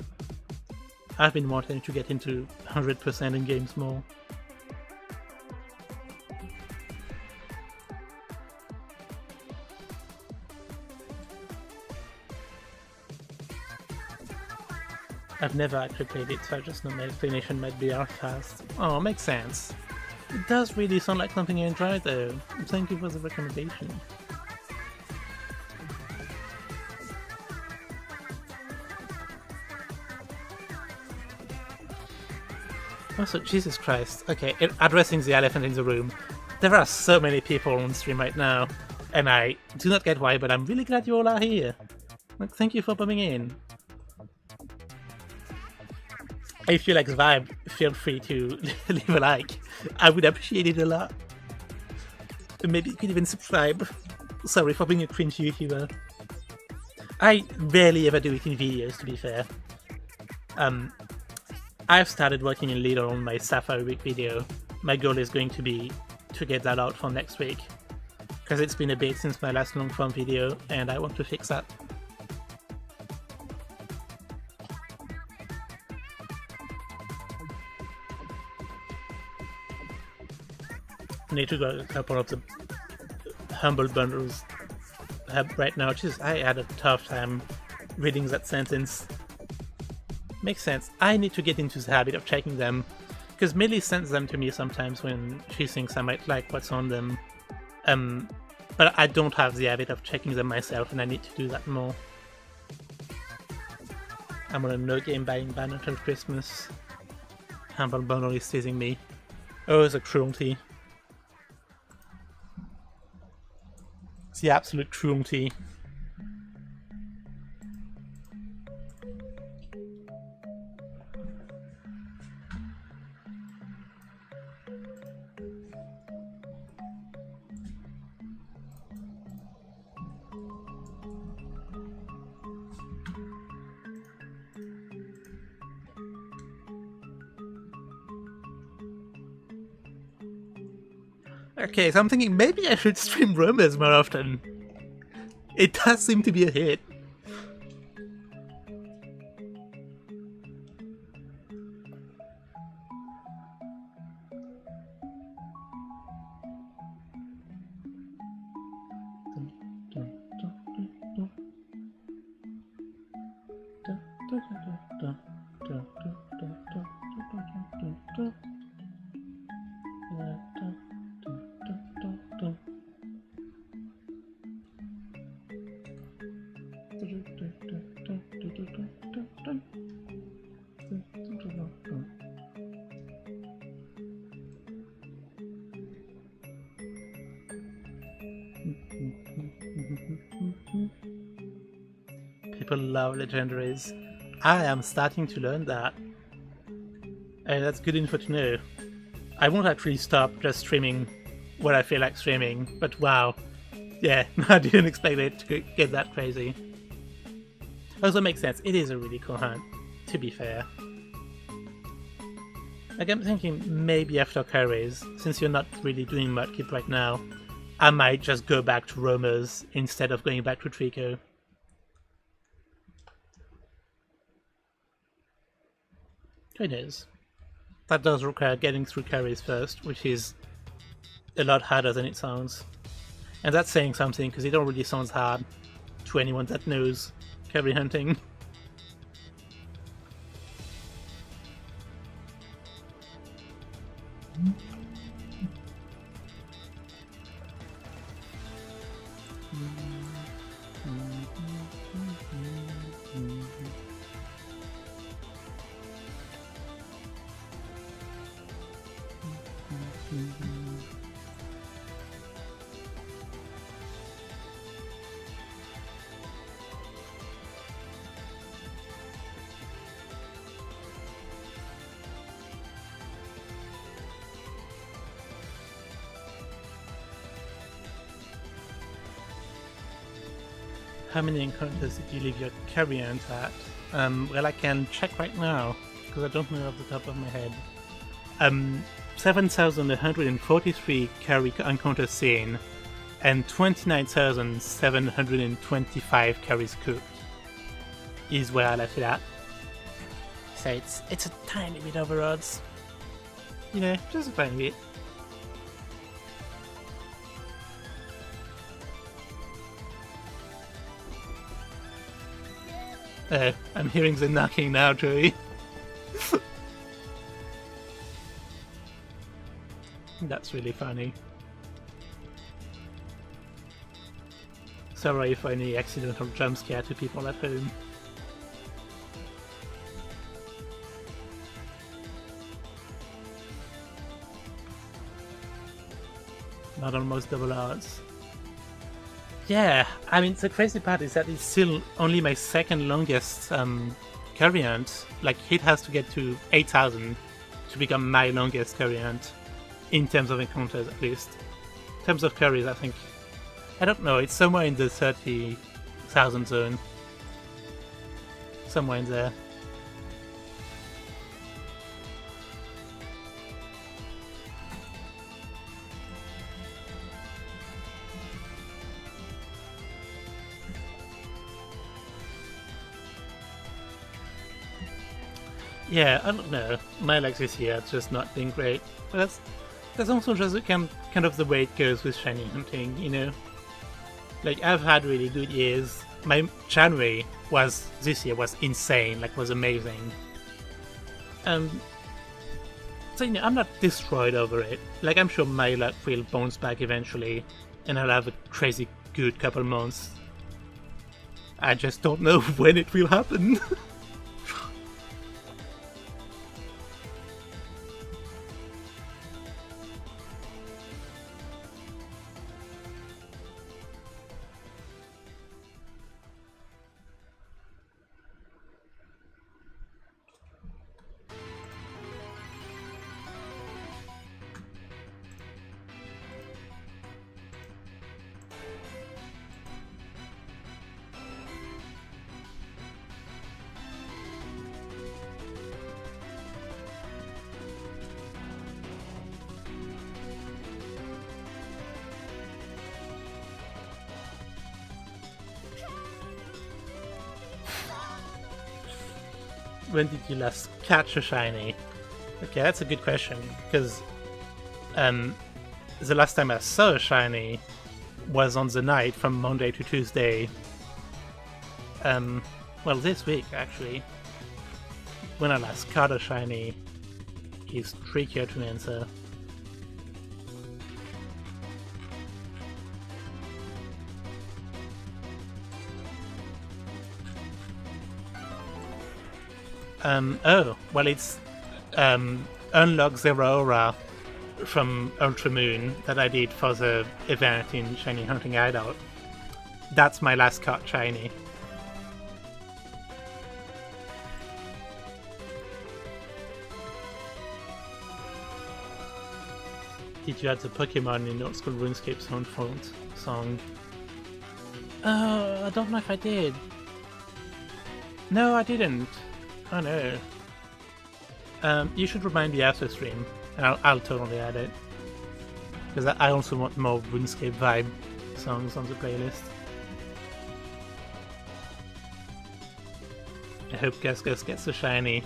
I've been wanting to get into 100% in games more. I've never actually played it, so I just know my explanation might be out fast. Oh, makes sense. It does really sound like something I enjoy though. Thank you for the recommendation. Also, Jesus Christ. Okay, addressing the elephant in the room. There are so many people on stream right now, and I do not get why, but I'm really glad you all are here. Like, thank you for coming in. If you like the vibe, feel free to leave a like. I would appreciate it a lot. Maybe you could even subscribe. Sorry for being a cringe YouTuber. I rarely ever do it in videos, to be fair. I've started working a little on my Safari Week video. My goal is going to be to get that out for next week, because it's been a bit since my last long form video and I want to fix that. I need to go a couple of the humble bundles right now. Just I had a tough time reading that sentence. Makes sense. I need to get into the habit of checking them, because Millie sends them to me sometimes when she thinks I might like what's on them. But I don't have the habit of checking them myself, and I need to do that more. I'm on a no game buying ban until Christmas. Humble bundle is teasing me. Oh, it's a cruelty. It's the absolute cruelty. Okay, so I'm thinking maybe I should stream roamers more often. It does seem to be a hit. People love legendaries. I am starting to learn that. And that's good info to know. I won't actually stop just streaming what I feel like streaming, but wow. Yeah, I didn't expect it to get that crazy. Also makes sense, it is a really cool hunt, to be fair. Like I'm thinking maybe after curries, since you're not really doing mudkip right now, I might just go back to roamers instead of going back to Trico. Who knows? That does require getting through curries first, which is a lot harder than it sounds. And that's saying something, because it don't really sound hard to anyone that knows curry hunting. How many encounters did you leave your curry hunt at? Well, I can check right now, because I don't know off the top of my head. 7,143 curry encounters seen, and 29,725 curries cooked is where I left it at. So it's a tiny bit over odds. You know, just a tiny bit. I'm hearing the knocking now, Joey. That's really funny. Sorry for any accidental jump scare to people at home. Not almost double odds. Yeah, I mean, the crazy part is that it's still only my second longest curry hunt. Like, it has to get to 8,000 to become my longest curry hunt, in terms of encounters at least. In terms of curries, I think, I don't know, it's somewhere in the 30,000 zone. Somewhere in there. Yeah, I don't know. My legs this year has just not been great. But that's also just kind of the way it goes with shiny hunting, you know? Like, I've had really good years. My January this year was insane, like, was amazing. So, you know, I'm not destroyed over it. Like, I'm sure my luck will bounce back eventually, and I'll have a crazy good couple months. I just don't know when it will happen. When did you last catch a shiny? Okay, that's a good question, because the last time I saw a shiny was on the night from Monday to Tuesday. Well, this week, actually. When I last caught a shiny is trickier to answer. Oh, well, it's Unlock Zero Aura from Ultra Moon that I did for the event in Shiny Hunting Hideout. That's my last caught shiny. Did you add the Pokemon in Old School RuneScape Soundfont song? I don't know if I did. No, I didn't. Oh no. You should remind me after stream, and I'll totally add it. Because I also want more RuneScape vibe songs on the playlist. I hope Gus Gus gets a shiny.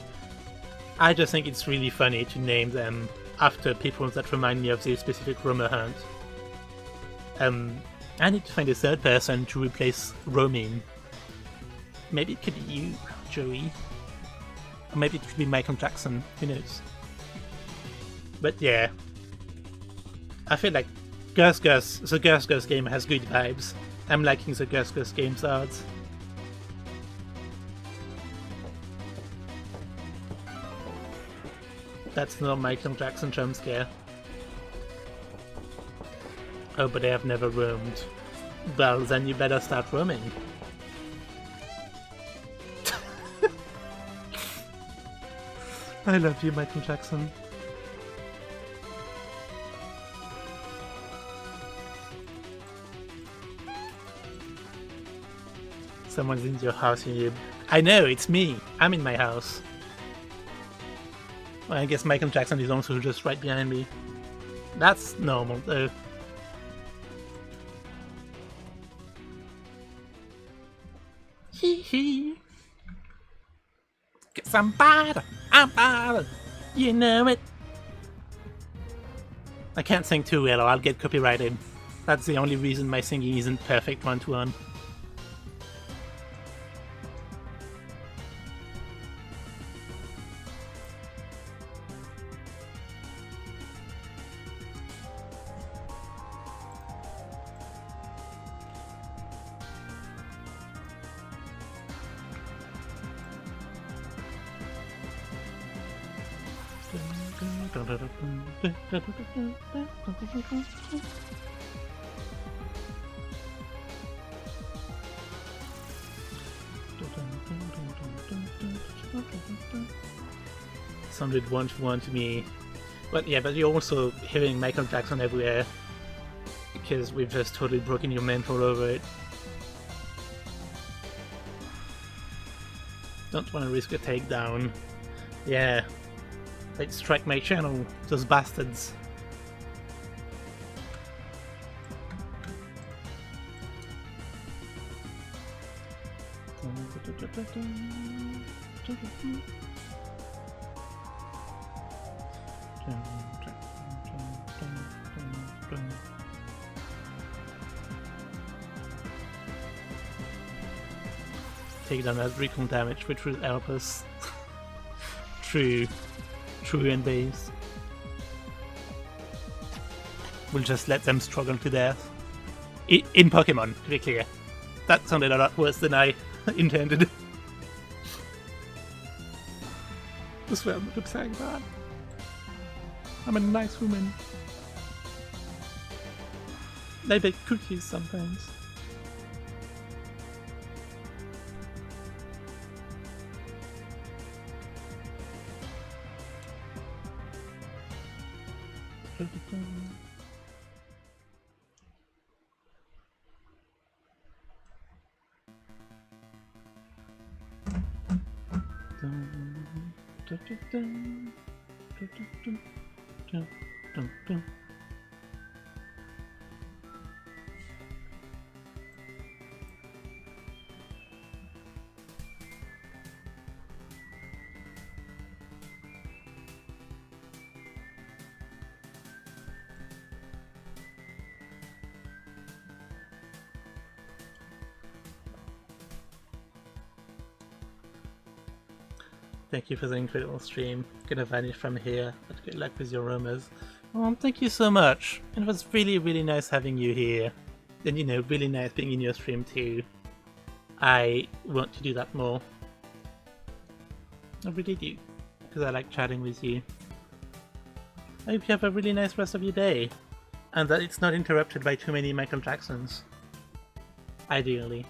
I just think it's really funny to name them after people that remind me of the specific rumor hunt. I need to find a third person to replace Romin. Maybe it could be you, Joey. Or maybe it could be Michael Jackson, who knows. But yeah. I feel like the Gus Gus game has good vibes. I'm liking the Gus Gus game's art. That's not Michael Jackson jump scare. Oh, but I have never roamed. Well, then you better start roaming. I love you, Michael Jackson. Someone's in your house and you... I know, it's me! I'm in my house. Well, I guess Michael Jackson is also just right behind me. That's normal, though. Hee hee. 'Cause I'm bad! I'm bad! You know it! I can't sing too well or I'll get copyrighted. That's the only reason my singing isn't perfect one-to-one. Sounded one-to-one to me. But yeah, but you're also hearing Michael Jackson everywhere. Because we've just totally broken your mental over it. Don't want to risk a takedown. Yeah. They'd strike my channel, those bastards. Take down that recon damage, which will help us. True and base. We'll just let them struggle to death. In Pokemon, to be clear. That sounded a lot worse than I intended. I swear I'm not saying that. I'm a nice woman. I bake cookies sometimes. Thank you for the incredible stream. Gonna vanish from here, but good luck with your rumors. Oh, thank you so much. It was really, really nice having you here. And you know, really nice being in your stream too. I want to do that more. I really do. Because I like chatting with you. I hope you have a really nice rest of your day. And that it's not interrupted by too many Michael Jacksons. Ideally.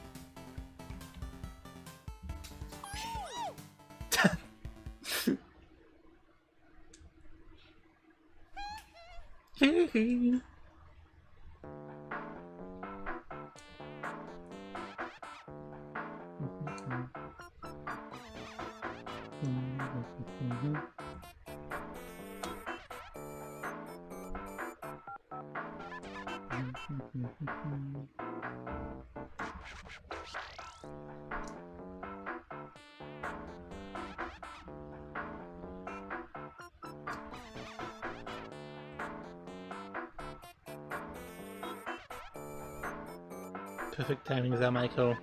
Perfect timing there, Michael.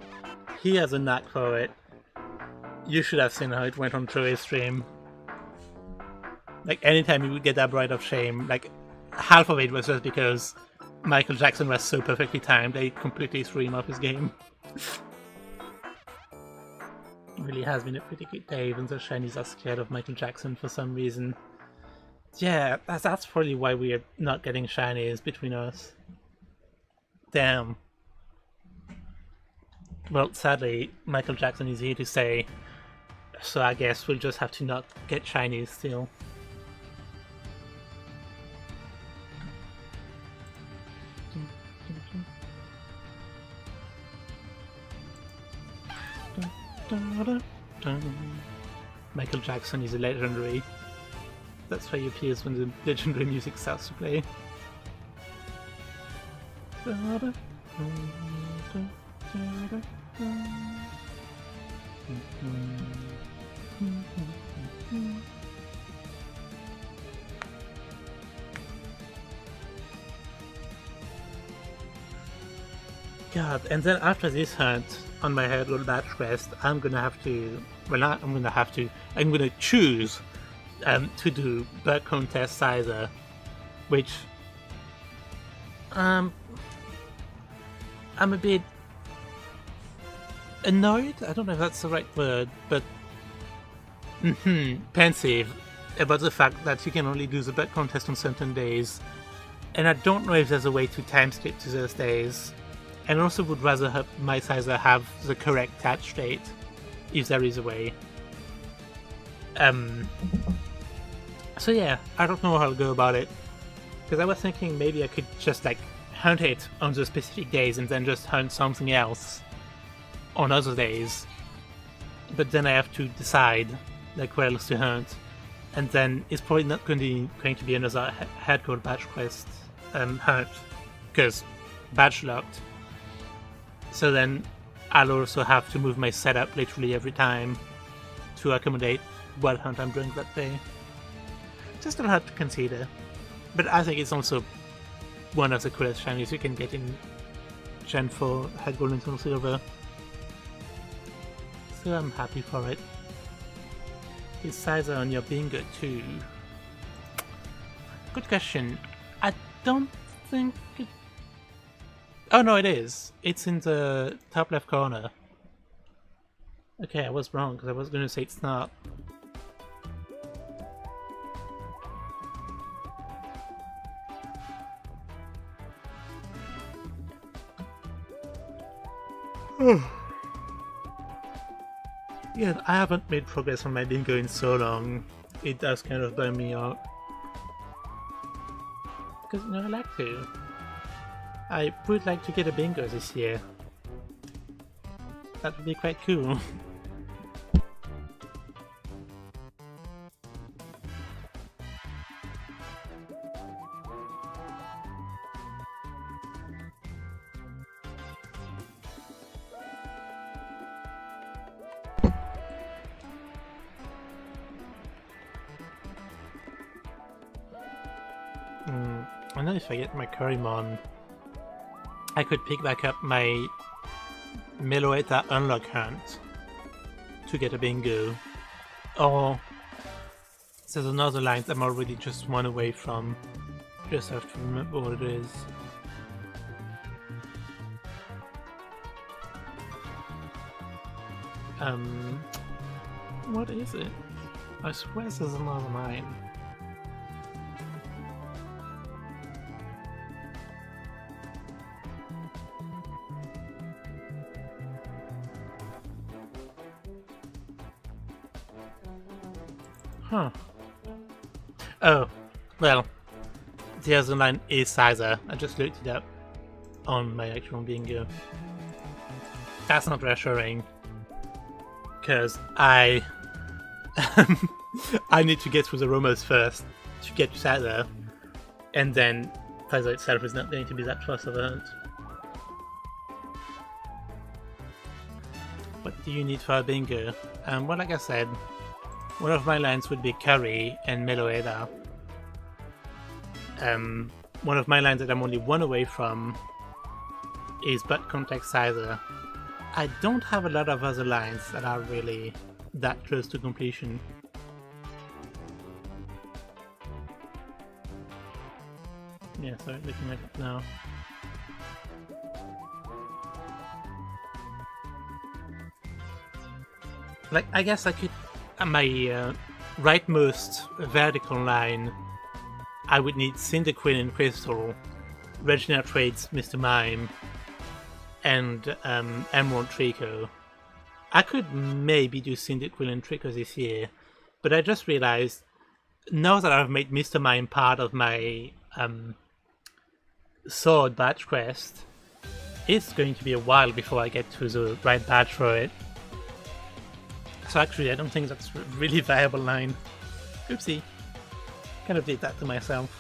He has a knack for it. You should have seen how it went on through his stream. Like, anytime he would get that Bride of Shame, like, half of it was just because Michael Jackson was so perfectly timed that he completely threw him off his game. It really has been a pretty good day, even though shinies are scared of Michael Jackson for some reason. Yeah, that's probably why we're not getting shinies between us. Damn. Well, sadly, Michael Jackson is here to stay, so I guess we'll just have to not get shinies still. Michael Jackson is a legendary. That's why he appears when the legendary music starts to play. God, and then after this hunt on my head roll batch quest, I'm gonna choose to do bug contest either, which I'm a bit annoyed, I don't know if that's the right word, but pensive about the fact that you can only do the bug contest on certain days, and I don't know if there's a way to time skip to those days, and I also would rather have my Sizer have the correct catch rate, if there is a way. So yeah, I don't know how I'll go about it, because I was thinking maybe I could just like hunt it on the specific days and then just hunt something else on other days, but then I have to decide like where else to hunt, and then it's probably not going to be another headcode batch quest hunt, because batch locked. So then I'll also have to move my setup literally every time to accommodate what hunt I'm doing that day. Just a lot to consider, but I think it's also one of the coolest shinies you can get in Gen 4 Head Gold and Soul Silver. So I'm happy for it. Is Sizer on your bingo too? Good question. I don't think it... Oh no, it is. It's in the top left corner. Okay, I was wrong because I was going to say it's not. Yeah, I haven't made progress on my bingo in so long. It does kind of burn me out. Because, you know, I like to. I would like to get a bingo this year. That would be quite cool. I know if I get my Currymon, I could pick back up my Meloetta unlock hunt to get a bingo. Or there's another line I'm already just one away from. Just have to remember what it is. What is it? I swear there's another line. Huh. Oh, well, the other line is Sizer. I just looked it up on my actual bingo. That's not reassuring, because I need to get through the rumors first to get to Sizer, and then Sizer itself is not going to be that fast of a hunt. What do you need for a bingo? Well, like I said, one of my lines would be Curry and Meloeda. One of my lines that I'm only one away from is Butt Contact Sizer. I don't have a lot of other lines that are really that close to completion. Yeah, sorry, looking at it now. Like, I guess I could... my rightmost vertical line, I would need Cyndaquil and Crystal, Regina trades Mr. Mime, and Emerald Trico. I could maybe do Cyndaquil and Trico this year, but I just realized, now that I've made Mr. Mime part of my sword badge quest, it's going to be a while before I get to the right badge for it. So actually, I don't think that's a really viable line. Oopsie. Kind of did that to myself.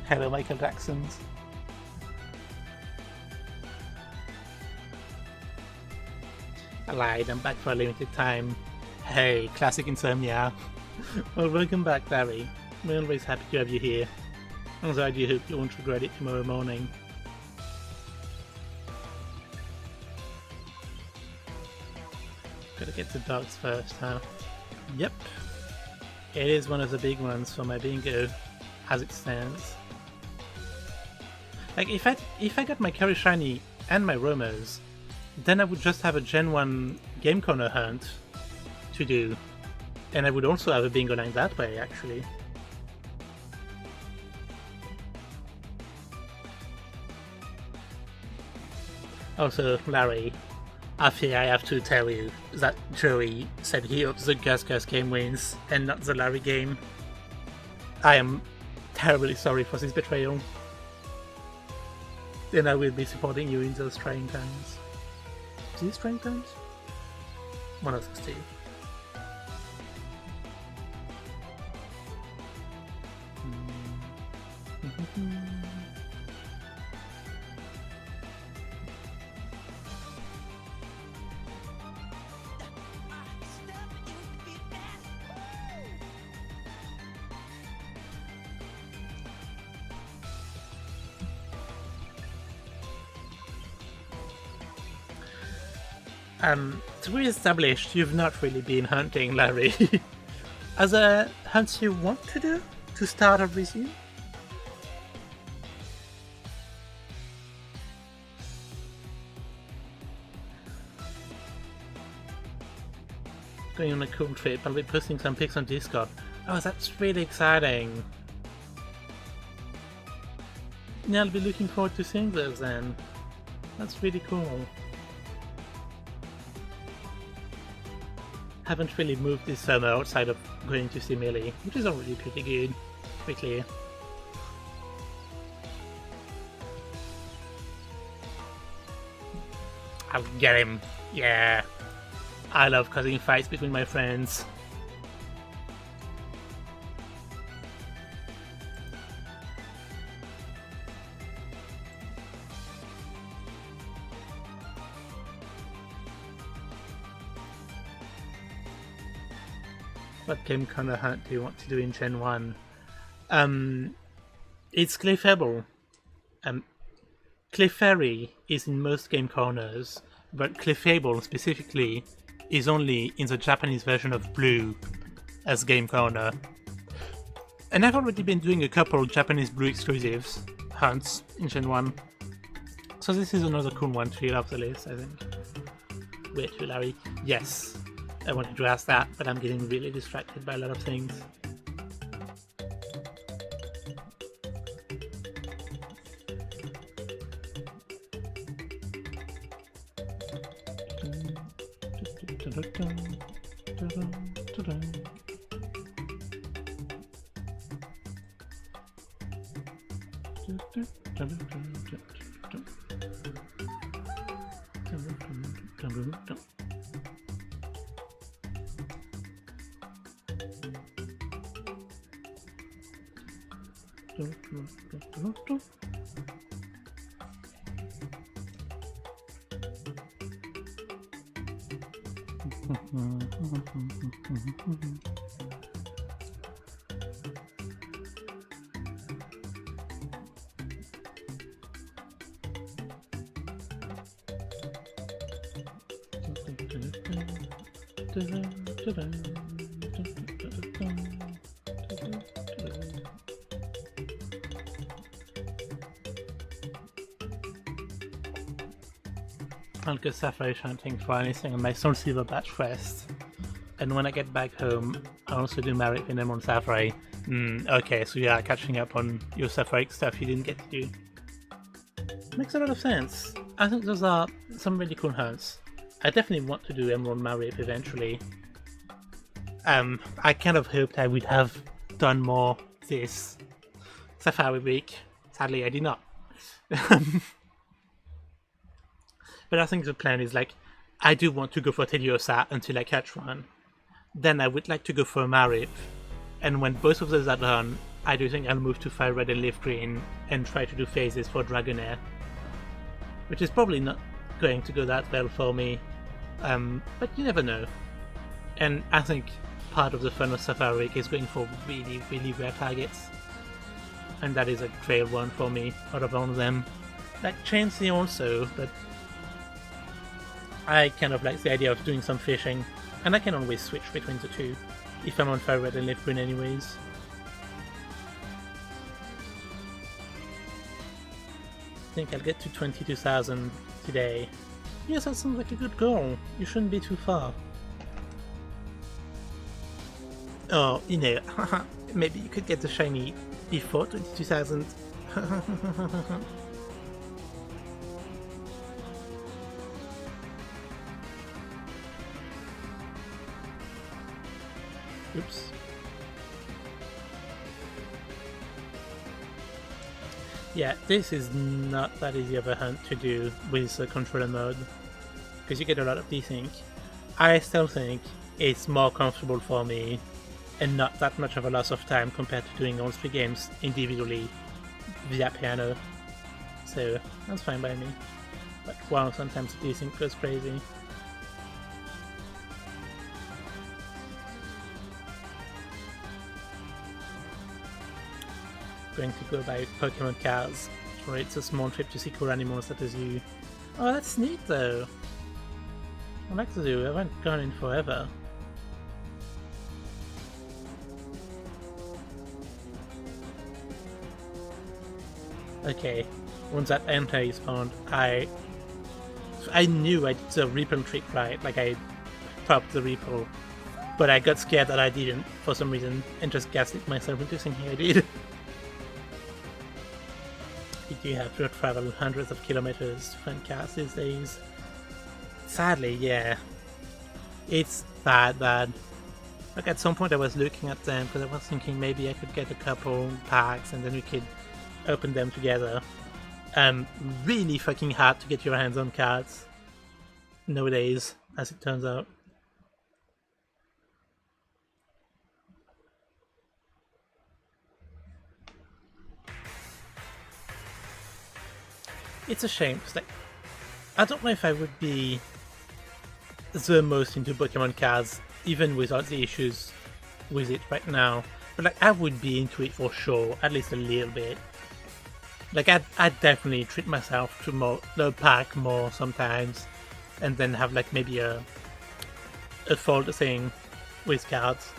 Hello, Michael Jacksons. I lied, I'm back for a limited time. Hey, classic insomnia. Well, welcome back, Larry. We're always happy to have you here. Although I do hope you won't regret it tomorrow morning. Gotta get the dogs first, huh? Yep. It is one of the big ones for my bingo, as it stands. Like, if I got my Curry Shiny and my Romos, then I would just have a Gen 1 Game Corner hunt to do. And I would also have a bingo line that way, actually. Also, Larry, I fear I have to tell you that Joey said he hopes the Gus Gus game wins and not the Larry game. I am terribly sorry for this betrayal. And I will be supporting you in those trying times. These trying times? One of those two. To be established, you've not really been hunting, Larry. Are there hunts you want to do to start or resume? Going on a cool trip, I'll be posting some pics on Discord. Oh, that's really exciting. Yeah, I'll be looking forward to seeing those then. That's really cool. Haven't really moved this summer outside of going to see Millie, which is already pretty good, to be clear. I'll get him. Yeah. I love causing fights between my friends. What game kind of hunt do you want to do in Gen 1? It's Clefable. Clefairy is in most game corners, but Clefable specifically is only in the Japanese version of Blue as game corner. And I've already been doing a couple Japanese Blue exclusives hunts in Gen 1. So this is another cool one to fill up the list, I think. Wait, Larry. Yes. I wanted to ask that, but I'm getting really distracted by a lot of things. I'll go safari hunting for anything on my Soul Silver Batch quest. And when I get back home, I'll also do my Rip on Safari. Okay, so you are catching up on your safari stuff you didn't get to do. Makes a lot of sense. I think those are some really cool hunts. I definitely want to do Emerald Marip eventually. I kind of hoped I would have done more this Safari week. Sadly, I did not. But I think the plan is like, I do want to go for Tediosa until I catch one. Then I would like to go for Marip. And when both of those are done, I do think I'll move to Fire Red and Leaf Green and try to do phases for Dragonair. Which is probably not going to go that well for me. But you never know. And I think part of the fun of Safari Week is going for really, really rare targets. And that is a trail one for me out of all of them. Like Chansey also, but I kind of like the idea of doing some fishing, and I can always switch between the two if I'm on Fire Red and Leaf Green anyways. I think I'll get to 22,000 today. Yes, that sounds like a good goal. You shouldn't be too far. Oh, you know, maybe you could get the shiny before 22,000. Oops. Yeah, this is not that easy of a hunt to do with the controller mode, because you get a lot of desync. I still think it's more comfortable for me and not that much of a loss of time compared to doing all three games individually via piano. So that's fine by me. But wow, sometimes desync goes crazy. Going to go buy Pokemon cards, or it's a small trip to see cool animals at the zoo. Oh, that's neat though. I like the zoo, I haven't gone in forever. Okay, once that Entei is found, I knew I did the repel trick right, like I popped the repel, but I got scared that I didn't for some reason and just gaslit myself into thinking I did. You do have to travel hundreds of kilometers to find cards these days. Sadly, yeah. It's bad. Like at some point I was looking at them because I was thinking maybe I could get a couple packs and then we could open them together. Really fucking hard to get your hands on cards. nowadays, as it turns out. It's a shame, 'cause, like, I don't know if I would be the most into Pokemon cards, even without the issues with it right now. But like, I would be into it for sure, at least a little bit. Like, I'd definitely treat myself to the pack more sometimes, and then have like maybe a folder thing with cards.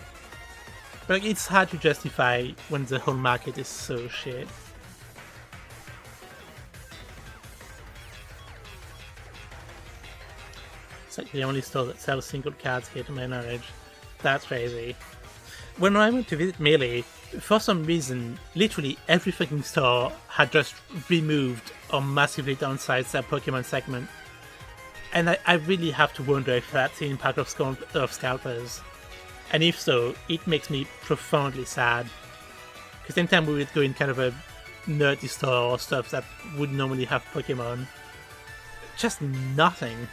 But like, it's hard to justify when the whole market is so shit. It's like the only store that sells single cards here to my knowledge. That's crazy. When I went to visit Melee, for some reason, literally every fucking store had just removed or massively downsized their Pokemon segment. And I really have to wonder if that's the impact of scalpers. And if so, it makes me profoundly sad. Because anytime we would go in kind of a nerdy store or stuff that would normally have Pokemon, just nothing.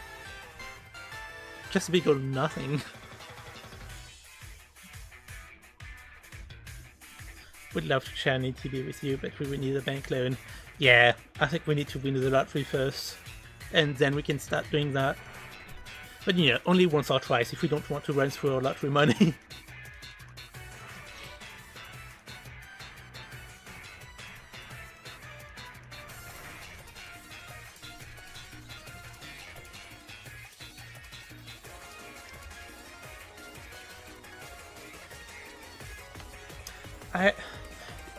Just a big old nothing. Would love to share an ETB with you, but we would need a bank loan. Yeah, I think we need to win the lottery first, and then we can start doing that. But you know, only once or twice if we don't want to run through our lottery money.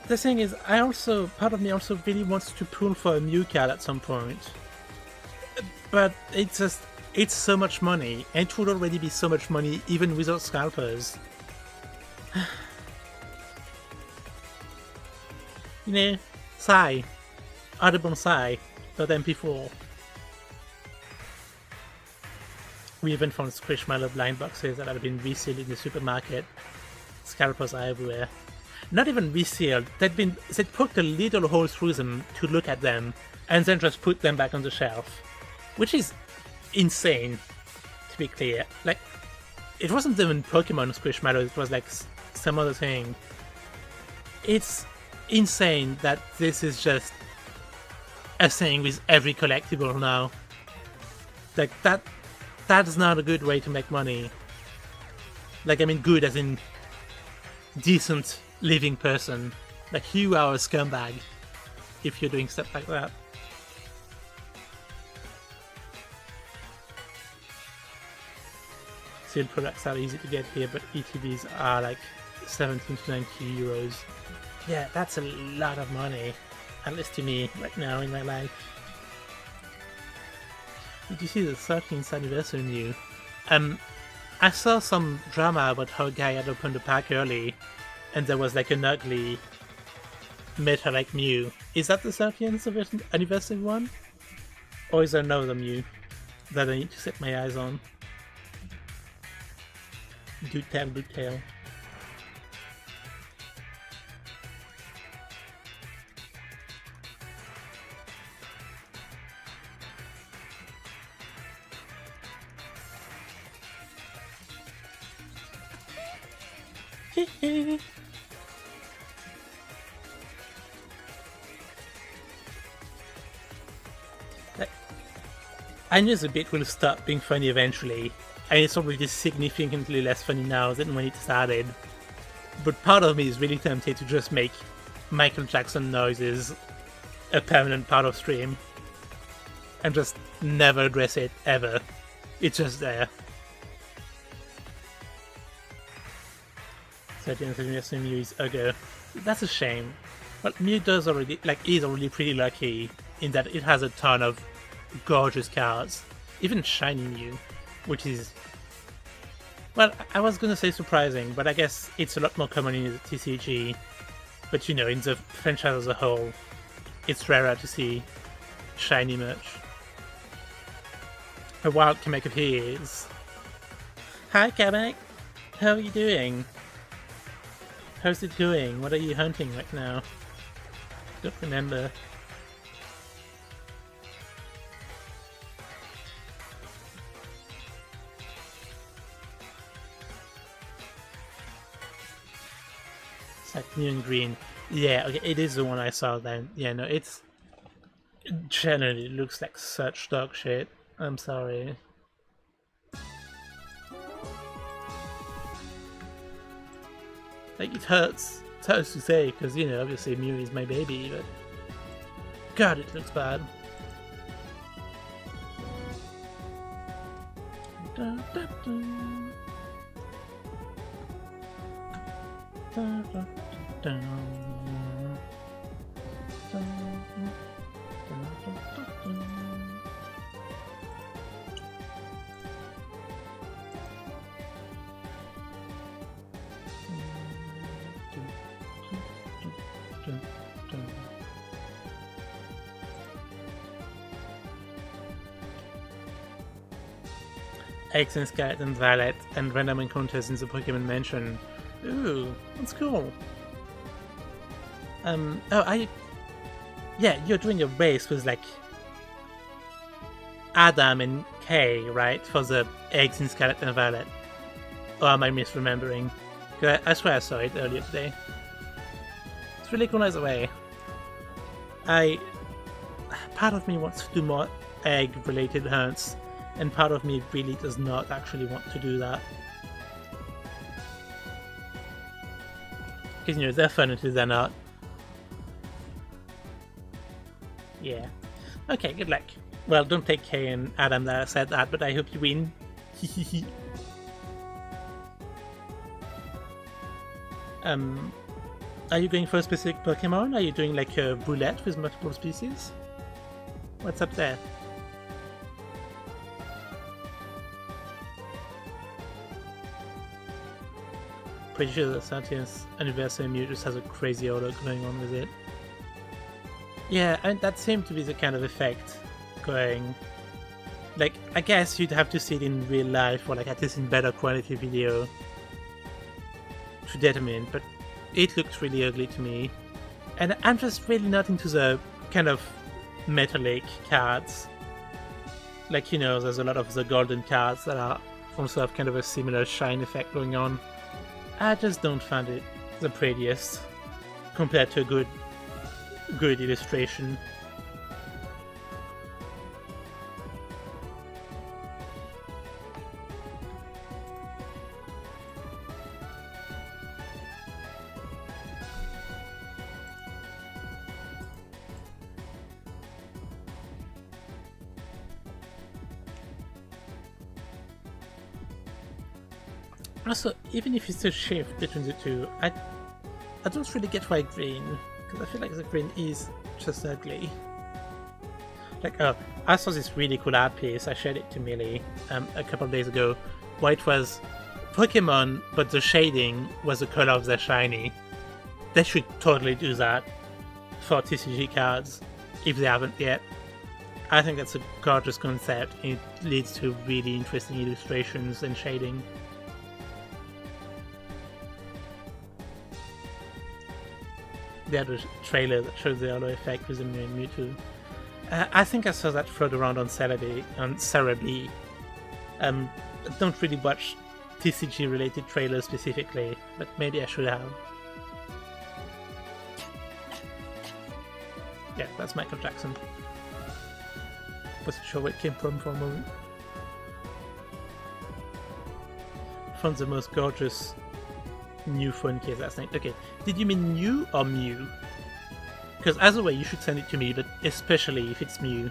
The thing is, part of me also really wants to pull for a new card at some point. But it's so much money, and it would already be so much money even without scalpers. You know, Psy. Audubon Psy.mp4. We even found Squishmallow blind boxes that have been resealed in the supermarket. Scalpers are everywhere. Not even resealed, they'd poked a little hole through them to look at them, and then just put them back on the shelf. Which is insane, to be clear. Like, it wasn't even Pokemon Squishmallow, it was like some other thing. It's insane that this is just a thing with every collectible now. Like, that's not a good way to make money. Like, I mean good as in decent living person. Like, you are a scumbag if you're doing stuff like that. Sealed products are easy to get here, but ETBs are like 17 to 90 euros. Yeah, that's a lot of money, at least to me right now in my life. Did you see the 13th anniversary new? I saw some drama about how a guy had opened the pack early, and there was like an ugly Meta-like Mew. Is that the 30th anniversary one? Or is there another Mew that I need to set my eyes on? Do tell. I knew the bit will stop being funny eventually, and it's already significantly less funny now than when it started. But part of me is really tempted to just make Michael Jackson noises a permanent part of stream, and just never address it ever. It's just there. 30th anniversary Mew is ago. That's a shame. Well, Mew is already pretty lucky in that it has a ton of gorgeous cards. Even shiny Mew, which is, well, I was gonna say surprising, but I guess it's a lot more common in the TCG. But you know, in the franchise as a whole, it's rarer to see shiny merch. A wild Kamek of his. Hi Kamek! How are you doing? How's it going? What are you hunting right now? Don't remember. Like neon green. Yeah, okay, it is the one I saw then. Yeah, no, it generally looks like such dog shit. I'm sorry. Like, it hurts. It hurts to say, because, you know, obviously Mew is my baby, but... God, it looks bad. Da, da, da. Da, da, da, da. Da, da, da, da. Eggs and Skeleton Violet and random encounters in the Pokemon Mansion. Ooh, that's cool. Yeah, you're doing a race with like Adam and Kay, right? For the Eggs in Skeleton Violet. Or am I misremembering? I swear I saw it earlier today. It's really cool either way. Part of me wants to do more egg-related hunts, and part of me really does not actually want to do that. Because, you know, they're fun until they're not. Yeah. Okay, good luck. Well, don't take Kay and Adam that I said that, but I hope you win. Are you going for a specific Pokemon? Are you doing like a roulette with multiple species? What's up there? Pretty sure the 30th anniversary Mew just has a crazy order going on with it. Yeah, and that seemed to be the kind of effect going. Like, I guess you'd have to see it in real life or like at least in better quality video to determine, but it looked really ugly to me. And I'm just really not into the kind of metallic cards. Like, you know, there's a lot of the golden cards that are also have kind of a similar shine effect going on. I just don't find it the prettiest compared to a good illustration. Also, even if it's a shift between the two, I don't really get why green, because I feel like the green is just ugly. Like, oh, I saw this really cool art piece, I shared it to Millie a couple of days ago, where it was Pokemon, but the shading was the color of their shiny. They should totally do that for TCG cards, if they haven't yet. I think that's a gorgeous concept, and it leads to really interesting illustrations and shading. The other trailer that shows the halo effect with the Mew and Mewtwo. I think I saw that float around on Saturday on Sarah B. I don't really watch TCG related trailers specifically, but maybe I should have. Yeah, that's Michael Jackson. Wasn't sure where it came from for a moment. Found the most gorgeous new phone case last night. Okay, did you mean new or Mew? Because either way, you should send it to me, but especially if it's Mew.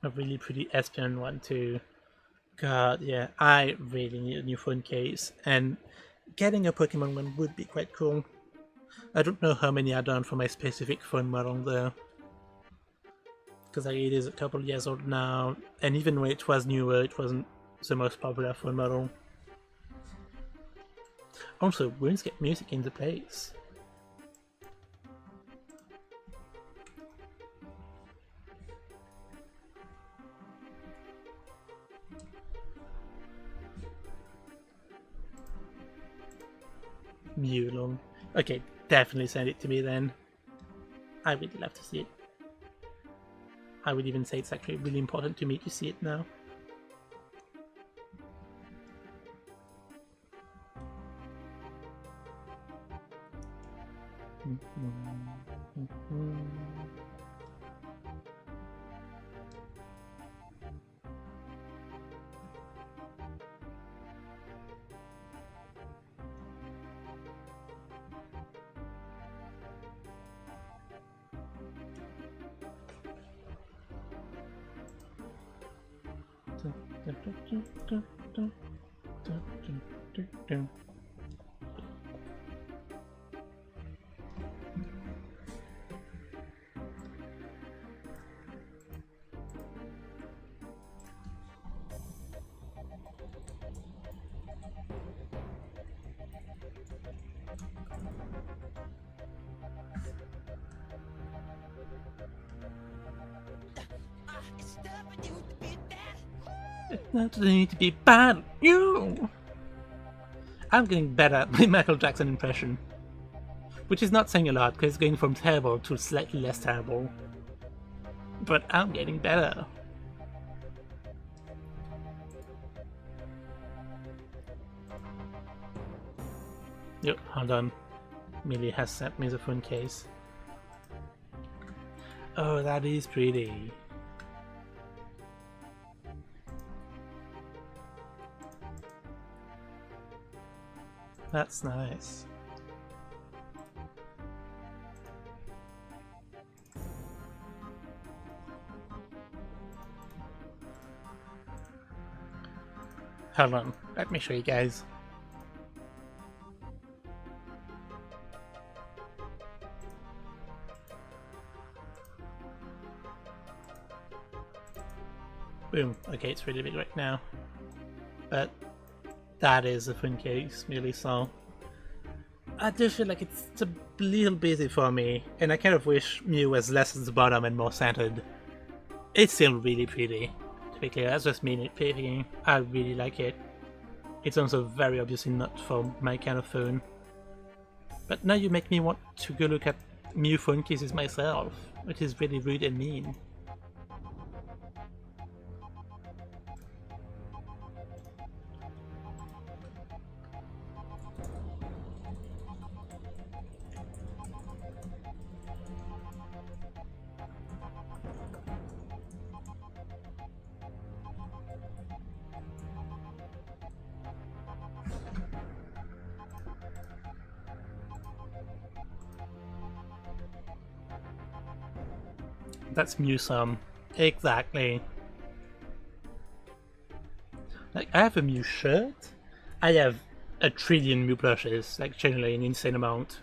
A really pretty Espion one too. God, yeah, I really need a new phone case, and getting a Pokemon one would be quite cool. I don't know how many are done for my specific phone model though, because it is a couple years old now, and even when it was newer, it wasn't the most popular phone model. Also, RuneScape music in the place. Mew long. Okay, definitely send it to me then. I would love to see it. I would even say it's actually really important to me to see it now. That doesn't need to be bad. You. I'm getting better at my Michael Jackson impression, which is not saying a lot because it's going from terrible to slightly less terrible. But I'm getting better. Yep, hold on. Millie has sent me the phone case. Oh, that is pretty. That's nice. Hold on, let me show you guys. Boom. Okay, it's really big right now. But that is a phone case, really, so I do feel like it's a little busy for me, and I kind of wish Mew was less at the bottom and more centered. It's still really pretty, to be clear. That's just me nitpicking. I really like it. It's also very obviously not for my kind of phone. But now you make me want to go look at Mew phone cases myself, which is really rude and mean. That's Mew-some. Exactly. Like, I have a Mew shirt. I have a trillion Mew plushes, like generally an insane amount.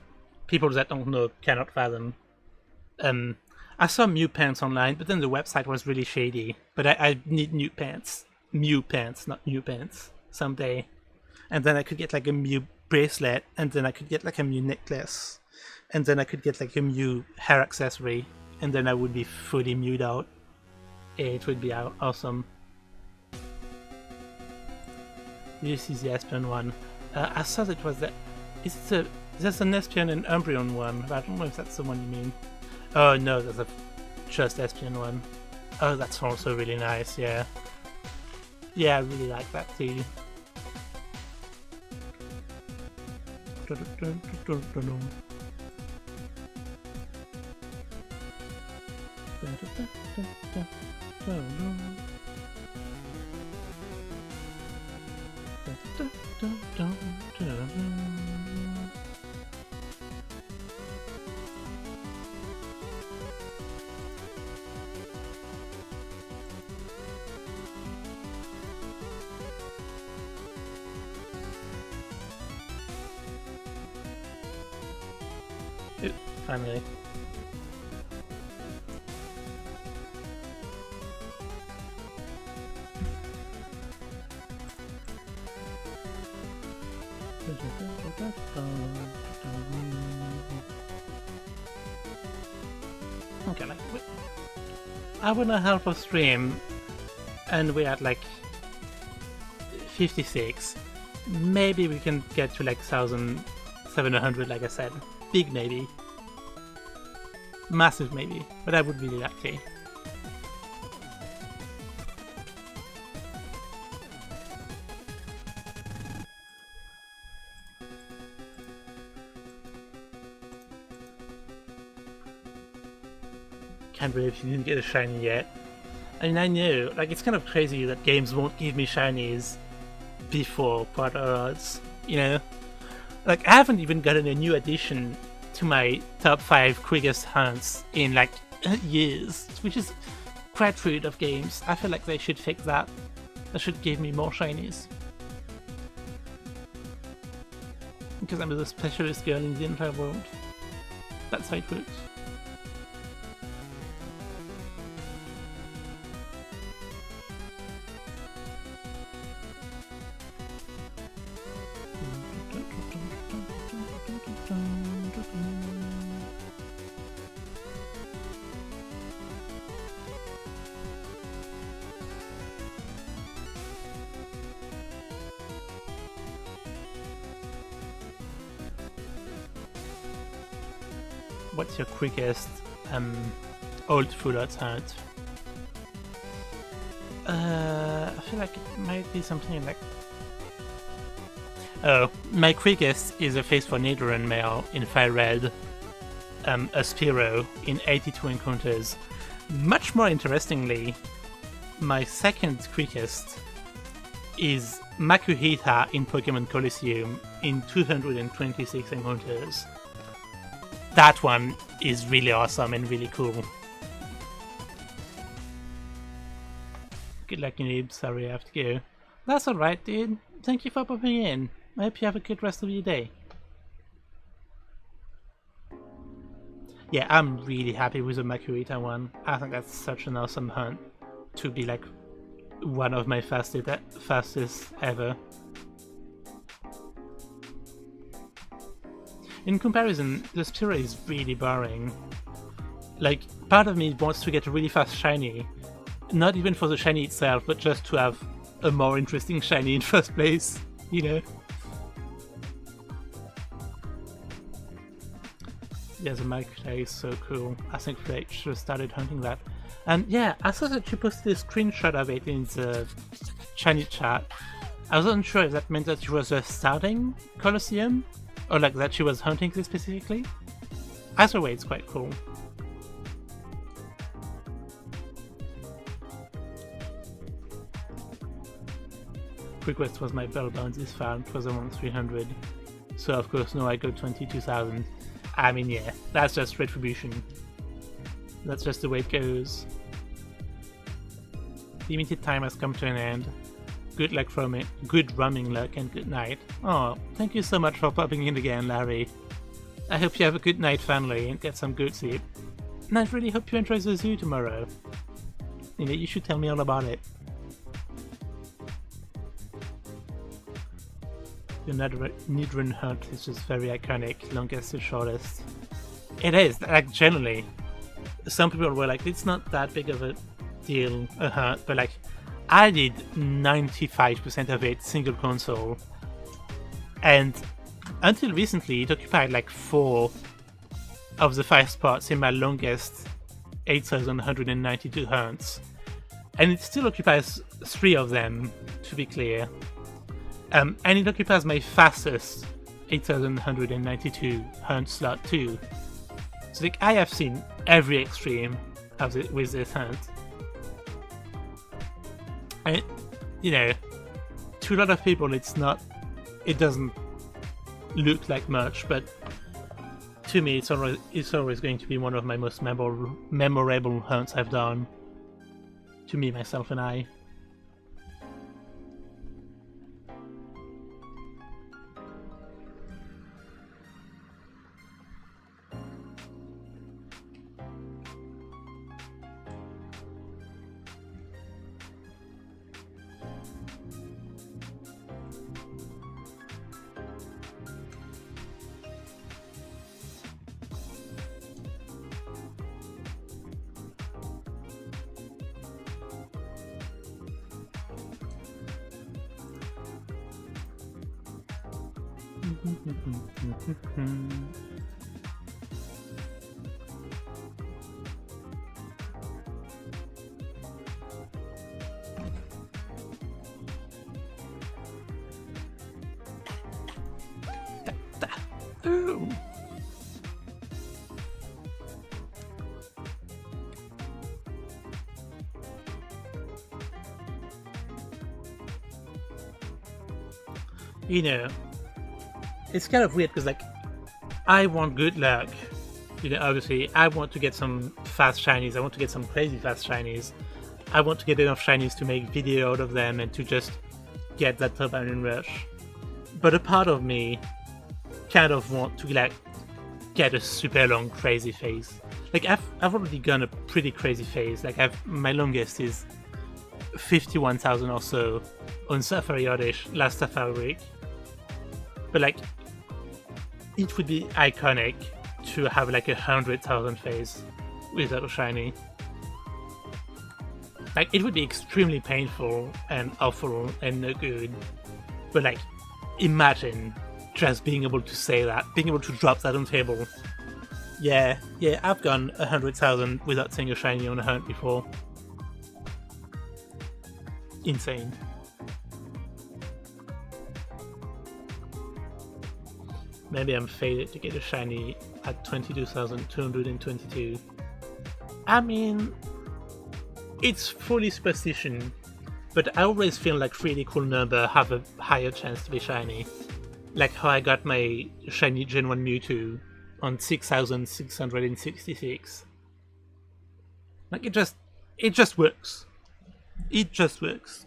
People that don't know cannot fathom. I saw Mew pants online, but then the website was really shady. But I need Mew pants. Mew pants, not Mew pants. Someday. And then I could get like a Mew bracelet, and then I could get like a Mew necklace. And then I could get like a Mew hair accessory. And then I would be fully mewed out. It would be awesome. This is the Espion one. I thought it was that. There's an Espion and Umbreon one, but I don't know if that's the one you mean. Oh no, there's a just Espion one. Oh, that's also really nice, yeah. Yeah, I really like that too. Finally. Okay, like hour and a half of stream, and we're at like 56. Maybe we can get to like 1,700, like I said. Big maybe. Massive maybe, but I would really like to. can't believe you didn't get a shiny yet. I mean, I know, like, it's kind of crazy that games won't give me shinies before Quarter Odds, you know? Like, I haven't even gotten a new addition to my top 5 quickest hunts in, like, years, which is quite rude of games. I feel like they should fix that. They should give me more shinies. Because I'm the specialist girl in the entire world. That's how it works. What's your quickest old full art hunt? I feel like it might be something like... Oh, my quickest is a face for Nidoran male in Fire Red, a Spearow in 82 encounters. Much more interestingly, my second quickest is Makuhita in Pokemon Colosseum in 226 encounters. That one is really awesome and really cool. Good luck, Noob. Sorry I have to go. That's alright, dude. Thank you for popping in. I hope you have a good rest of your day. Yeah, I'm really happy with the Makuhita one. I think that's such an awesome hunt to be like one of my fastest ever. In comparison, the Spearow is really boring. Like, part of me wants to get a really fast shiny, not even for the shiny itself, but just to have a more interesting shiny in first place, you know? Yeah, the Makuhita is so cool. I think Flake should have started hunting that. And yeah, I saw that you posted a screenshot of it in the shiny chat. I wasn't sure if that meant that you were just starting Colosseum, or like that she was hunting this specifically. Either way, it's quite cool. Request was my bell bound this farm, it was around 300. So of course now I got 22,000. I mean, yeah, that's just retribution. That's just the way it goes. Limited time has come to an end. Good luck from it, good roaming luck, and good night. Oh, thank you so much for popping in again, Larry. I hope you have a good night, family, and get some good sleep. And I really hope you enjoy the zoo tomorrow. You know, you should tell me all about it. The Nidoran hunt is just very iconic, longest to shortest. It is, like, generally. Some people were like, it's not that big of a deal, a hunt, but like, I did 95% of it single console, and until recently it occupied like 4 of the 5 spots in my longest 8,192 hunts, and it still occupies 3 of them, to be clear, and it occupies my fastest 8,192 hunt slot too. So like, I have seen every extreme of it with this hunt. And, you know, to a lot of people it doesn't look like much, but to me it's always going to be one of my most memorable hunts I've done. To me, myself, and I. you know, it's kind of weird because, like, I want good luck. You know, obviously, I want to get some fast shinies. I want to get some crazy fast shinies. I want to get enough shinies to make video out of them and to just get that dopamine rush. But a part of me kind of want to, like, get a super long crazy phase. Like, I've already gone a pretty crazy phase. Like, my longest is 51,000 or so on Safari Oddish last Safari week. But, like, it would be iconic to have like 100,000 phase without a shiny. Like, it would be extremely painful and awful and no good. But, like, imagine just being able to say that, being able to drop that on table. Yeah, I've gone 100,000 without seeing a shiny on a hunt before. Insane. Maybe I'm fated to get a shiny at 22,222. I mean, it's fully superstition, but I always feel like really cool number have a higher chance to be shiny. Like how I got my shiny Gen 1 Mewtwo on 6,666. Like, it just works. It just works.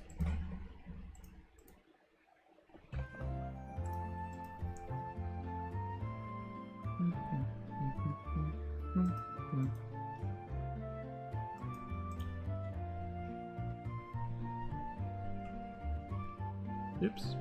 Oops.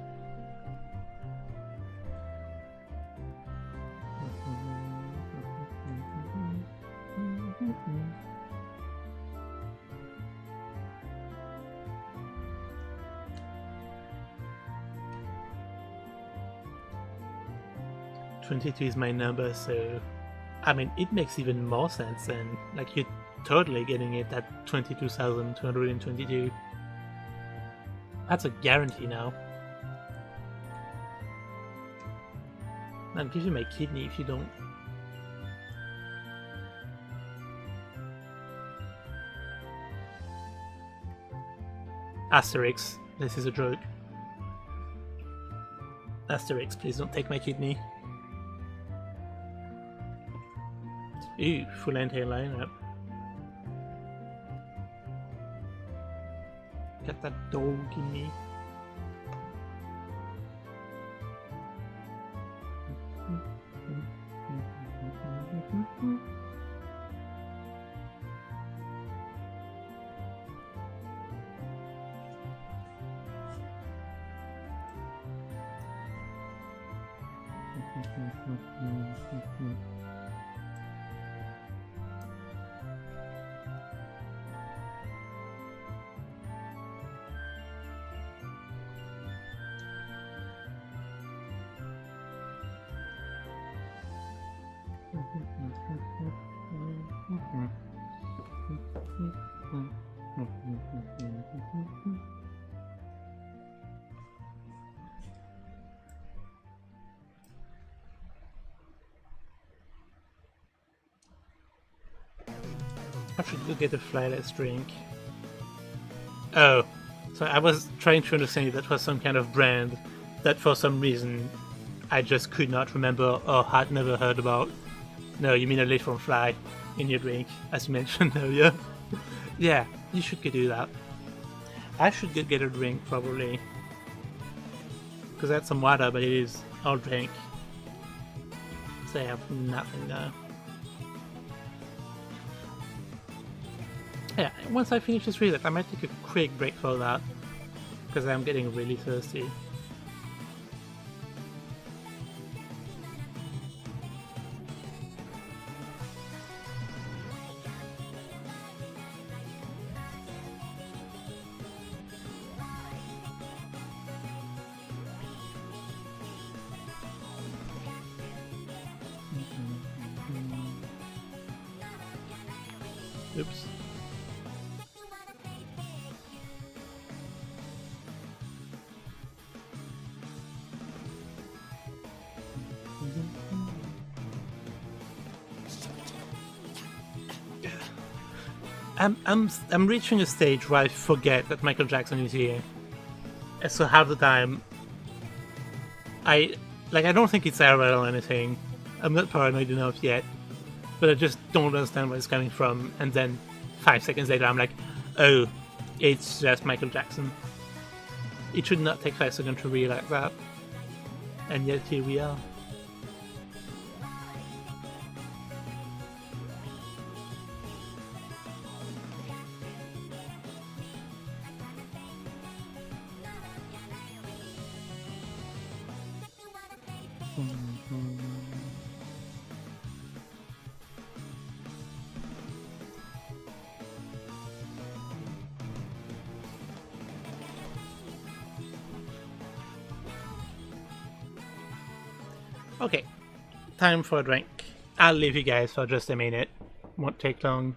$22 is my number, so I mean, it makes even more sense then. Like, you're totally getting it at 22,222. That's a guarantee now. I'll give you my kidney if you don't. Asterix, this is a joke. Asterix, please don't take my kidney. Ooh, full Entei lineup. Get that dog in me. I should go get a flyless drink. Oh, so I was trying to understand if that was some kind of brand that for some reason I just could not remember or had never heard about. No, you mean a literal fly in your drink, as you mentioned earlier. Yeah, you should go do that. I should go get a drink, probably. Because I had some water, but it is all drink. So I have nothing now. Yeah, once I finish this read, I might take a quick break for that. Because I'm getting really thirsty. Oops. I'm reaching a stage where I forget that Michael Jackson is here. And so half the time I don't think it's error or anything. I'm not paranoid enough yet, but I just don't understand where it's coming from. And then 5 seconds later, I'm like, oh, it's just Michael Jackson. It should not take 5 seconds to realize that, and yet here we are. Okay, time for a drink. I'll leave you guys for just a minute. Won't take long.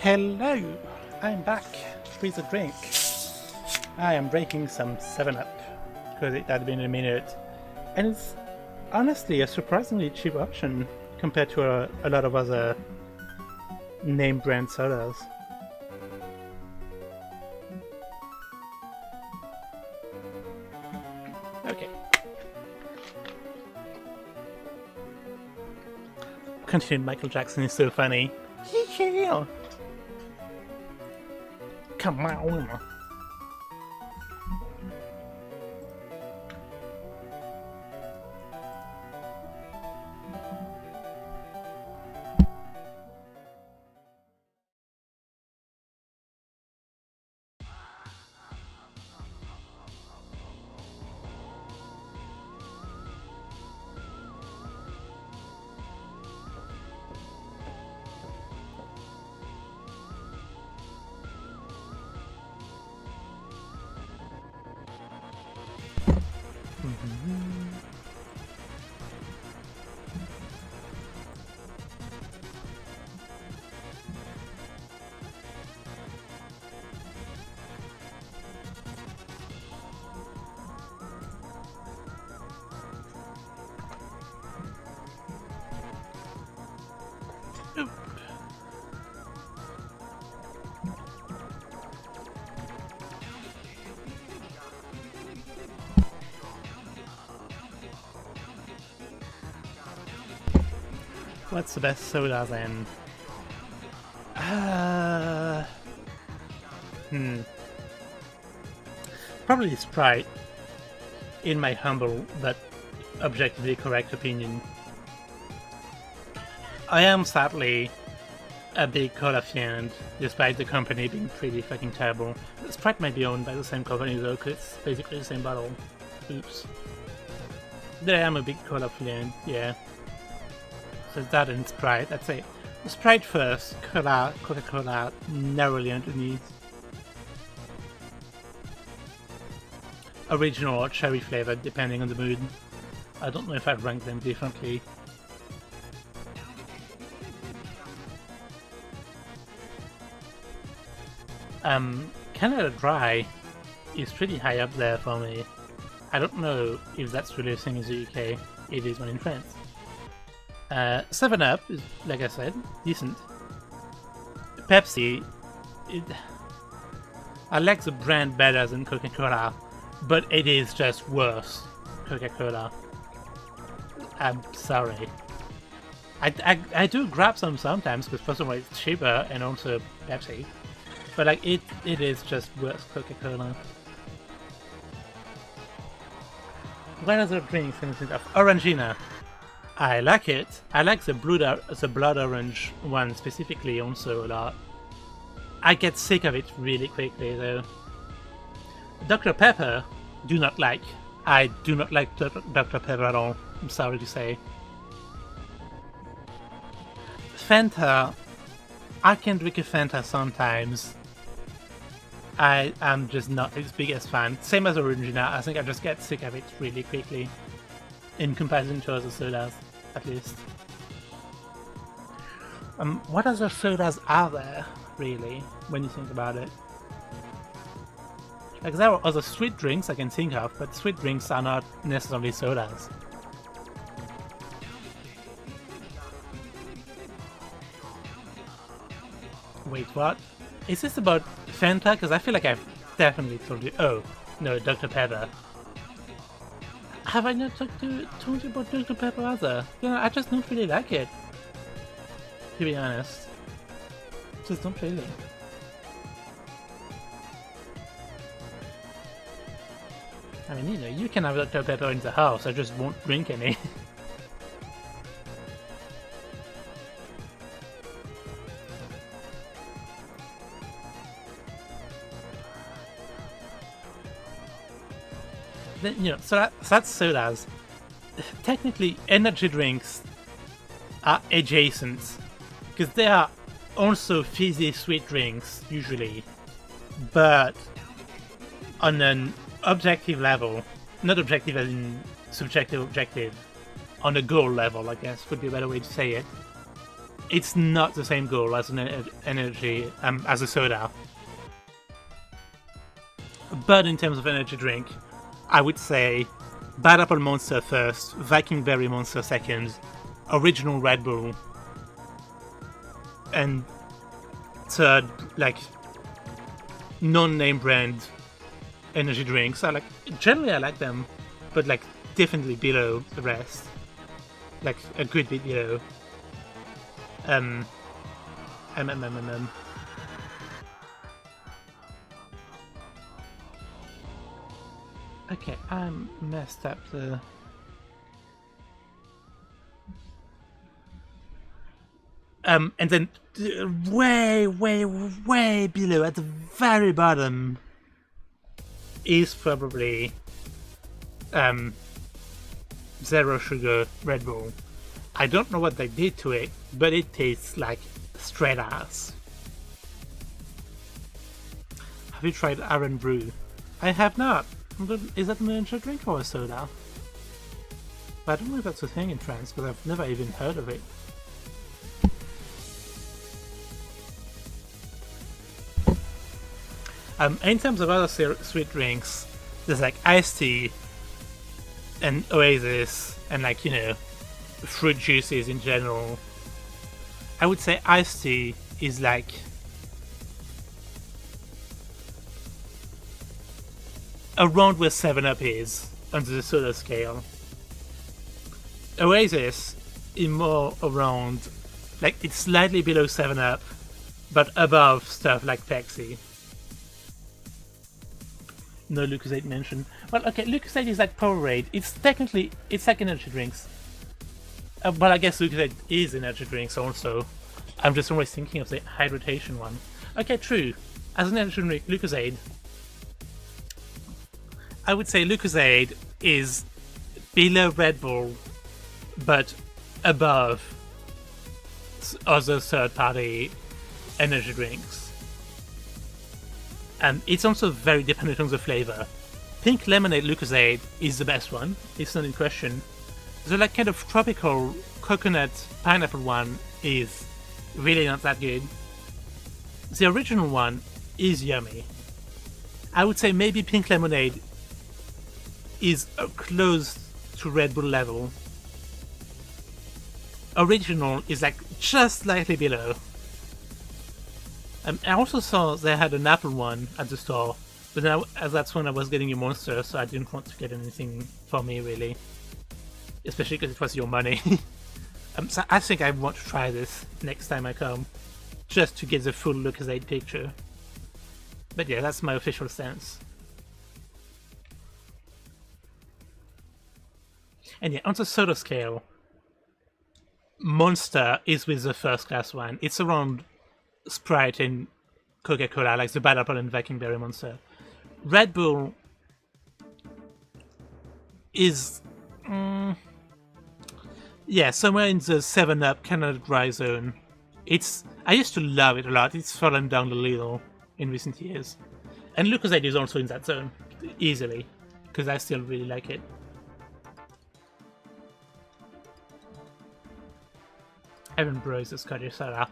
Hello, I'm back with a drink. I am drinking some 7-Up because it had been a minute, and it's honestly a surprisingly cheap option compared to a lot of other name brand sodas. Okay. Continuing Michael Jackson is so funny. Come on. What's the best soda then? Probably Sprite, in my humble but objectively correct opinion. I am sadly a big cola fan, despite the company being pretty fucking terrible. Sprite might be owned by the same company though, because it's basically the same bottle. Oops. But I am a big cola fan, yeah. So that and Sprite, that's it. Sprite first, Coca-Cola narrowly underneath. Original or cherry flavored, depending on the mood. I don't know if I'd rank them differently. Canada Dry is pretty high up there for me. I don't know if that's really a thing in the UK. It is one in France. 7-Up is, like I said, decent. Pepsi, I like the brand better than Coca-Cola, but it is just worse. Coca-Cola. I'm sorry. I do grab some sometimes because first of all it's cheaper and also Pepsi, but like it is just worse Coca-Cola. What other drinks can you think of? Orangina. I like it. I like the blood orange one specifically also a lot. I get sick of it really quickly though. Dr. Pepper, do not like. I do not like Dr. Pepper at all. I'm sorry to say. Fanta, I can drink a Fanta sometimes. I am just not its biggest fan. Same as Orangina, I think I just get sick of it really quickly. In comparison to other sodas, at least. What other sodas are there, really, when you think about it? Like, there are other sweet drinks I can think of, but sweet drinks are not necessarily sodas. Wait, what? Is this about Fanta? Because I feel like I've definitely told you. Oh, no, Dr. Pepper. Have I not told you about Dr. Pepper either? You know, I just don't really like it. To be honest. Just don't really. I mean, you know, you can have Dr. Pepper in the house, I just won't drink any. Then, you know, so that's sodas. Technically, energy drinks are adjacent, because they are also fizzy sweet drinks, usually, but on an objective level, not objective as in subjective objective, on a goal level, I guess would be a better way to say it. It's not the same goal as an energy, as a soda. But in terms of energy drink, I would say Bad Apple Monster first, Viking Berry Monster second, Original Red Bull, and third, like, non-name brand energy drinks. Generally I like them, but like definitely below the rest, like a good bit below. Okay, I'm messed up the. And then way below, at the very bottom, is probably Zero Sugar Red Bull. I don't know what they did to it, but it tastes like straight ass. Have you tried Iron Brew? I have not. Is that an energy drink or a soda? I don't know if that's a thing in France, because I've never even heard of it. In terms of other sweet drinks, there's like iced tea and Oasis and, like, you know, fruit juices in general. I would say iced tea is like around where 7-Up is on the soda scale. Oasis is more around, like, it's slightly below 7-Up, but above stuff like Pepsi. No Lucozade mentioned. Well, okay, Lucozade is like Powerade. It's technically, it's like energy drinks. But I guess Lucozade is energy drinks also. I'm just always thinking of the hydration one. Okay, true. As an energy drink, Lucozade, I would say Lucozade is below Red Bull, but above other third-party energy drinks. And it's also very dependent on the flavor. Pink Lemonade Lucozade is the best one, it's not in question. The like kind of tropical coconut pineapple one is really not that good. The original one is yummy. I would say maybe Pink Lemonade is close to Red Bull level. Original is like just slightly below. I also saw they had an apple one at the store, but now that's when I was getting a monster, so I didn't want to get anything for me really, especially because it was your money. So I think I want to try this next time I come, just to get the full Lucozade picture. But yeah, that's my official stance. And yeah, on the soda scale, Monster is with the first class one. It's around Sprite and Coca-Cola, like the Bad Apple and Viking Berry Monster. Red Bull is... yeah, somewhere in the 7-Up kind of dry zone. I used to love it a lot. It's fallen down a little in recent years. And Lucozade is also in that zone, easily, because I still really like it. Evan Bro is a Scottish soda.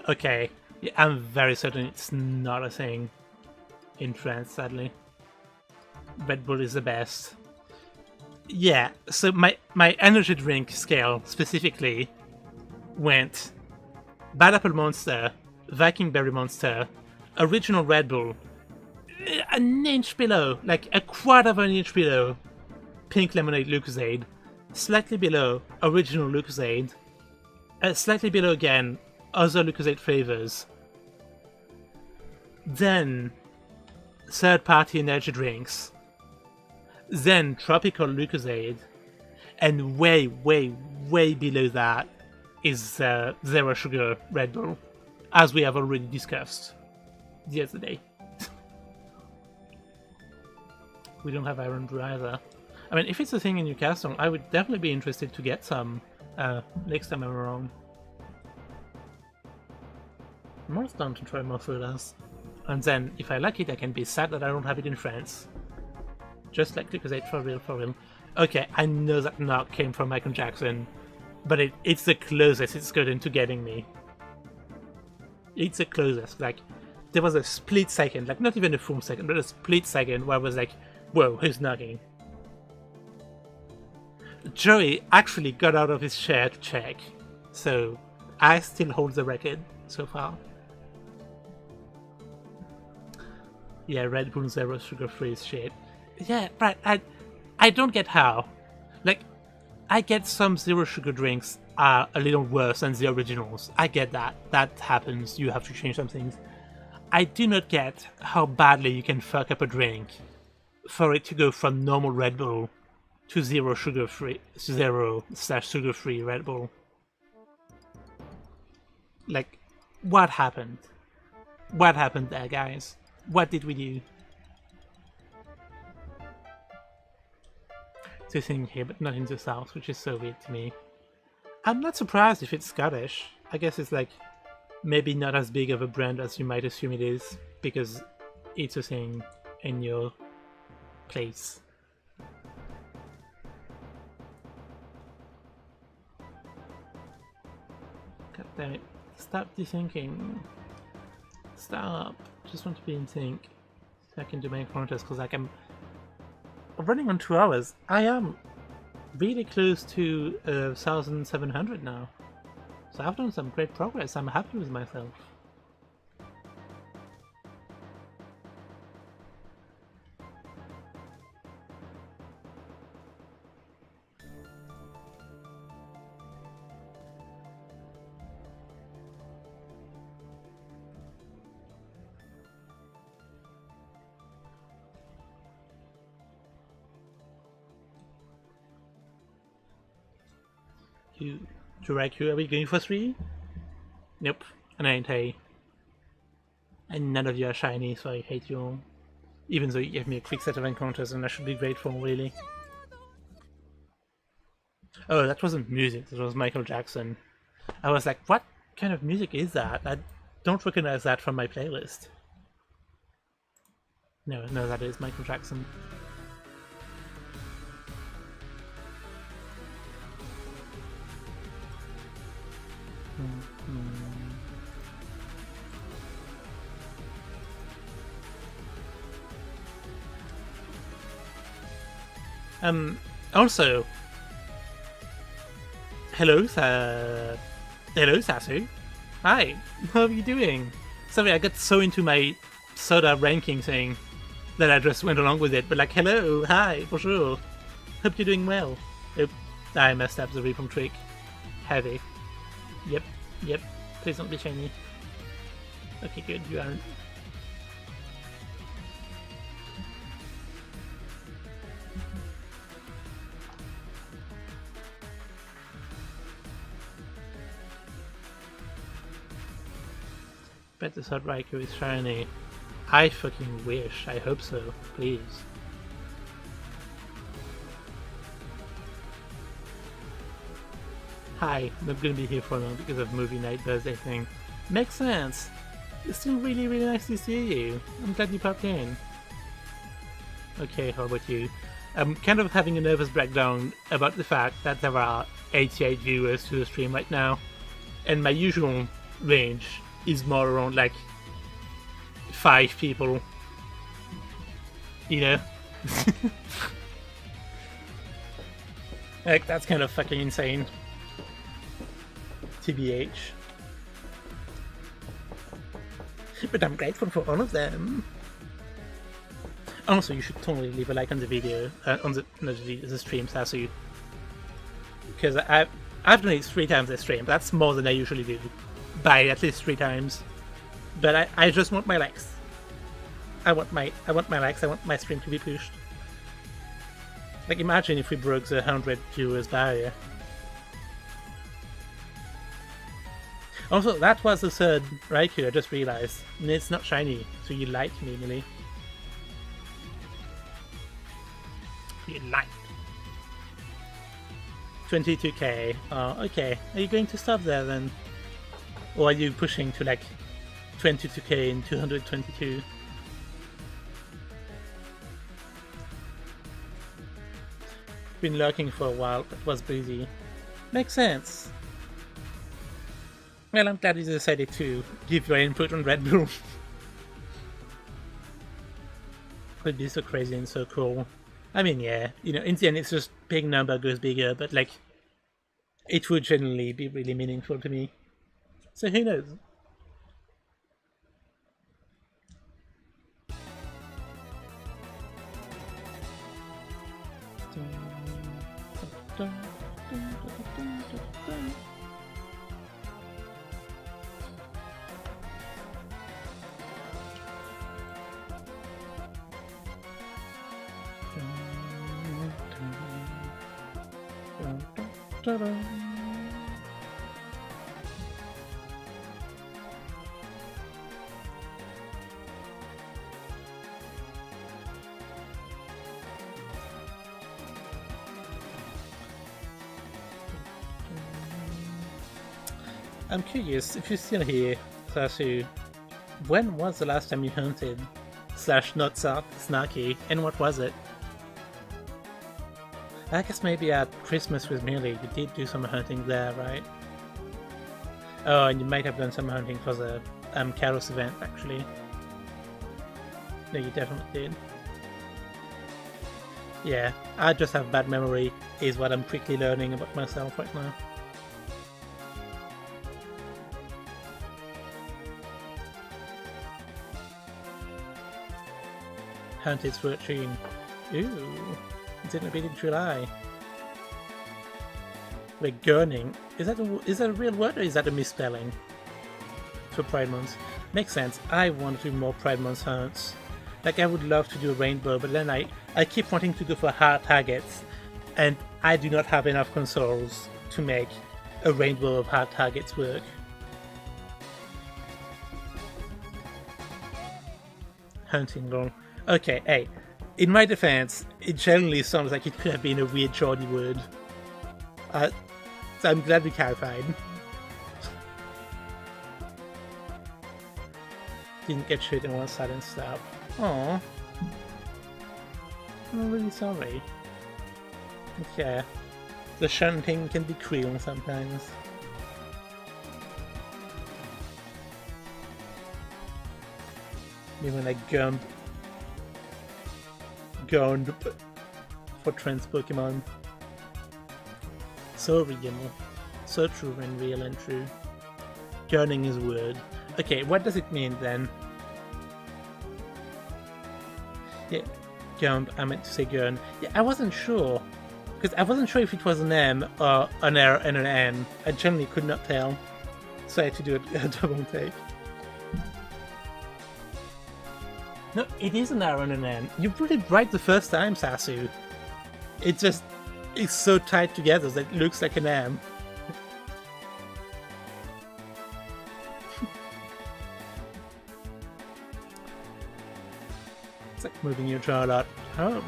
Okay. Yeah, I'm very certain it's not a thing in France, sadly. Red Bull is the best. Yeah, so my energy drink scale specifically went Bad Apple Monster, Viking Berry Monster, Original Red Bull, an inch below, like a quarter of an inch below Pink Lemonade Lucozade, slightly below Original Lucozade, slightly below again other Lucozade flavors, then third-party energy drinks, then tropical Lucozade, and way, way, way below that is zero sugar Red Bull, as we have already discussed the other day. We don't have Iron Brew either. I mean, if it's a thing in Newcastle, I would definitely be interested to get some next time I'm around. I'm almost down to try more sodas. And then, if I like it, I can be sad that I don't have it in France. Just like Lucozade, for real, for real. Okay, I know that knock came from Michael Jackson, but it's the closest it's gotten to getting me. It's the closest. Like, there was a split second, like not even a full second, but a split second where I was like, whoa, who's knocking? Joey actually got out of his chair to check, so I still hold the record so far. Yeah, Red Bull Zero Sugar Free is shit. Yeah, right, I don't get how. Like, I get some zero sugar drinks are a little worse than the originals. I get that. That happens, you have to change some things. I do not get how badly you can fuck up a drink for it to go from normal Red Bull to zero sugar free Red Bull. Like, what happened? What happened there, guys? What did we do? It's a thing here, but not in the south, which is so weird to me. I'm not surprised if it's Scottish. I guess it's like maybe not as big of a brand as you might assume it is, because it's a thing in your place. God damn it. Stop dethinking. Stop. Just want to be in sync so I can do my encounters, because like I'm running on 2 hours. I am really close to 1,700 now. So I've done some great progress. I'm happy with myself. To Raikou, are we going for 3? Nope, an Entei. And none of you are shiny, so I hate you all. Even though you gave me a quick set of encounters and I should be grateful, really. Oh, that wasn't music, that was Michael Jackson. I was like, what kind of music is that? I don't recognize that from my playlist. No, that is Michael Jackson. Also, Hello, hello, Sasu. Hi, how are you doing? Sorry, I got so into my soda ranking thing that I just went along with it. But like, hello, hi, bonjour. Hope you're doing well. Oop, I messed up the repel trick. Heavy. Yep, yep. Please don't be shiny. Okay, good. You aren't. Bet this hot Raikou is shiny. I fucking wish. I hope so. Please. Hi, I'm not gonna be here for long because of movie night birthday thing. Makes sense. It's still really, really nice to see you. I'm glad you popped in. Okay, how about you? I'm kind of having a nervous breakdown about the fact that there are 88 viewers to the stream right now, and my usual range is more around like 5 people. You know? Like, that's kind of fucking insane. TBH. But I'm grateful for all of them. Also, you should totally leave a like on the video, on the stream, Sasu. Because I've done it 3 times this stream. That's more than I usually do, by at least 3 times. But I just want my likes. I want my likes. I want my stream to be pushed. Like, imagine if we broke the 100 viewers barrier. Also, that was the third Raikou, I just realized. And it's not shiny, so you liked me, Millie. You liked. 22k. Oh, okay. Are you going to stop there then? Or are you pushing to like 22k in 222? Been lurking for a while, but was busy. Makes sense. Well, I'm glad you decided to give your input on Red Bull. Could be so crazy and so cool. I mean, yeah, you know, in the end it's just big number goes bigger, but like, it would generally be really meaningful to me. So who knows? I'm curious, if you're still here, Sasu, when was the last time you hunted? / not snarky, and what was it? I guess maybe at Christmas with Millie, you did do some hunting there, right? Oh, and you might have done some hunting for the Karos event, actually. No, you definitely did. Yeah, I just have bad memory, is what I'm quickly learning about myself right now. Hunted through a tune. Ooh, didn't beat in July. Wait, gurning. Is that a real word or is that a misspelling? For Pride Month. Makes sense. I want to do more Pride Month hunts. Like, I would love to do a rainbow, but then I keep wanting to go for hard targets, and I do not have enough consoles to make a rainbow of hard targets work. Hunting lol. Okay, hey, in my defense, it generally sounds like it could have been a weird Geordie word. So I'm glad we clarified. Didn't get shit in one sudden stop. Aww. I'm really sorry. Yeah, the shunting can be cruel sometimes. Maybe when I gump for trans Pokemon. Sorry, Gimel. So true and real and true. Gurning is word. Okay, what does it mean then? Yeah, gump, I meant to say gurn. Yeah, I wasn't sure. Because I wasn't sure if it was an M or an R and an N. I generally could not tell. So I had to do a double take. No, it is an R and an N. You put it right the first time, Sasu. It just is so tied together that it looks like an M. It's like moving your jaw a lot. Oh,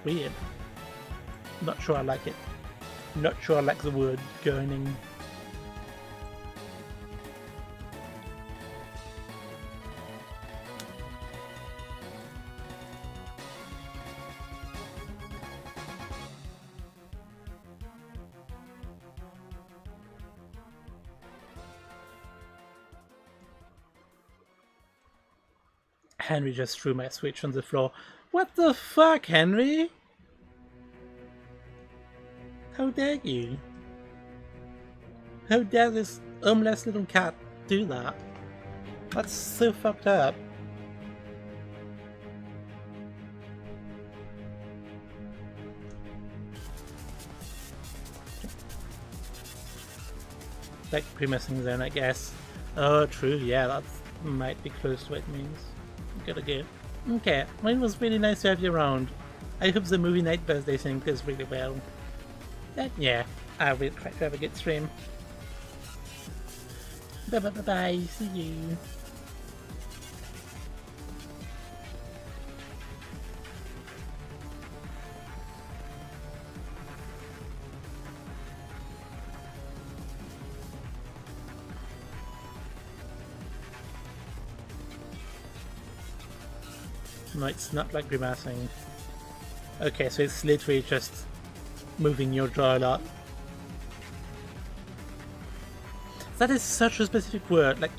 weird. Not sure I like it. Not sure I like the word gurning. Henry just threw my Switch on the floor. What the fuck, Henry? How dare you? How dare this homeless little cat do that? That's so fucked up. Like grimacing zone, I guess. Oh, true, yeah, that might be close to what it means. Gotta go. Okay, well, it was really nice to have you around. I hope the movie night birthday thing goes really well. Yeah, I will try to have a good stream. Bye bye bye bye, see you. No, it's not like grimacing. Okay, so it's literally just moving your jaw a lot. That is such a specific word. Like,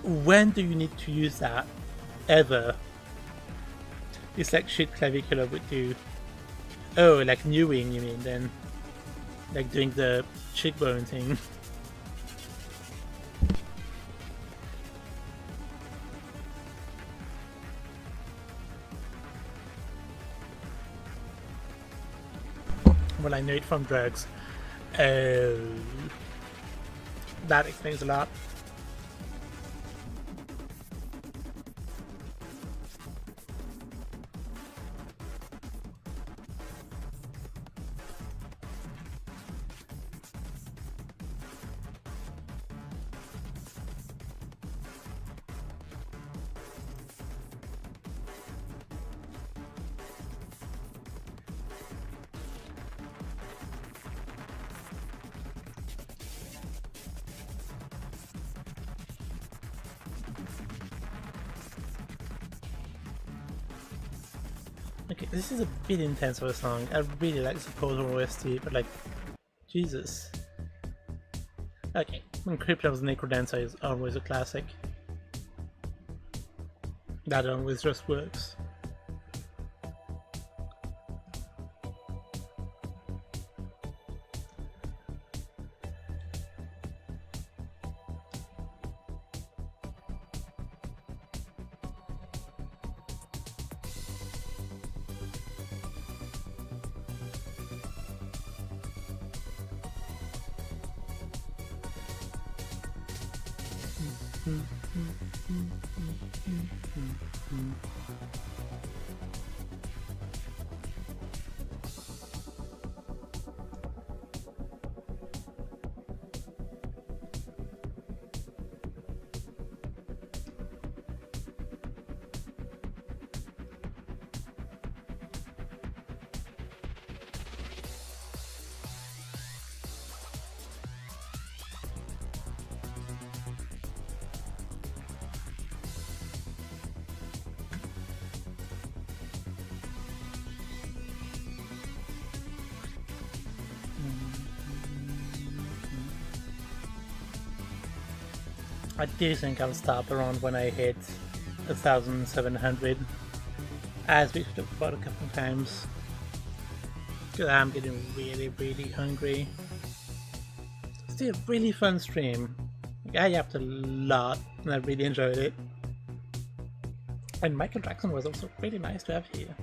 when do you need to use that? Ever? It's like shit clavicular would do. Oh, like newing, you mean then? Like doing the cheekbone thing. Well, I know it from drugs. That explains a lot. Okay, this is a bit intense of a song. I really like the Portal OST, but like, Jesus. Okay, and Crypto's Necrodancer is always a classic. That always just works. I do think I'll stop around when I hit 1,700, as we've talked about a couple of times. Because I'm getting really, really hungry. still a really fun stream. I yapped a lot and I really enjoyed it. And Michael Jackson was also really nice to have here.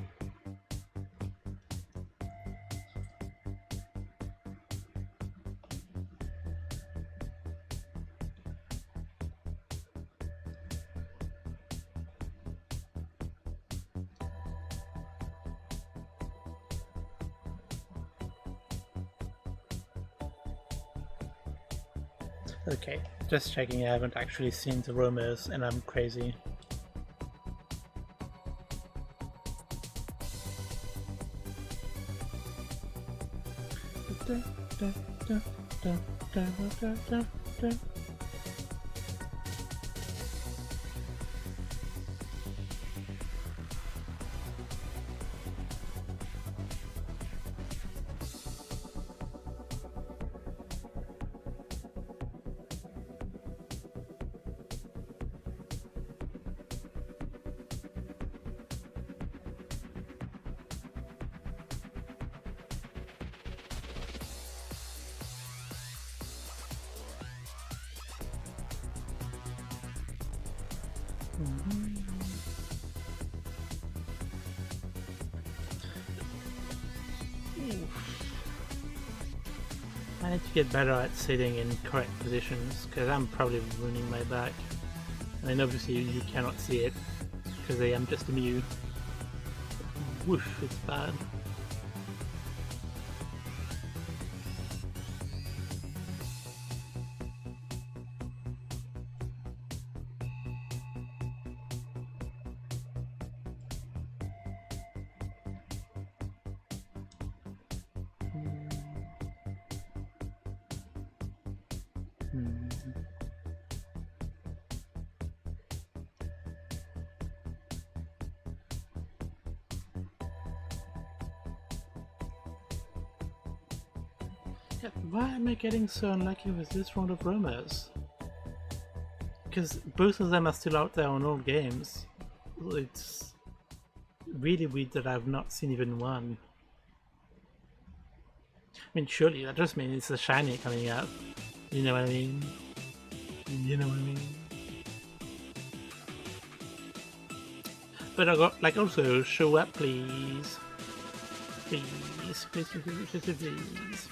Okay, just checking, I haven't actually seen the rumors and I'm crazy. I need to get better at sitting in correct positions because I'm probably ruining my back. And then obviously you cannot see it because I am just a Mew. Whoosh, it's bad. Why am I getting so unlucky with this round of rumors? Because both of them are still out there on all games. It's really weird that I've not seen even one. I mean, surely that just means it's a shiny coming up. You know what I mean? You know what I mean? But I got, like, also, show up please. Please, please, please, please, please, please.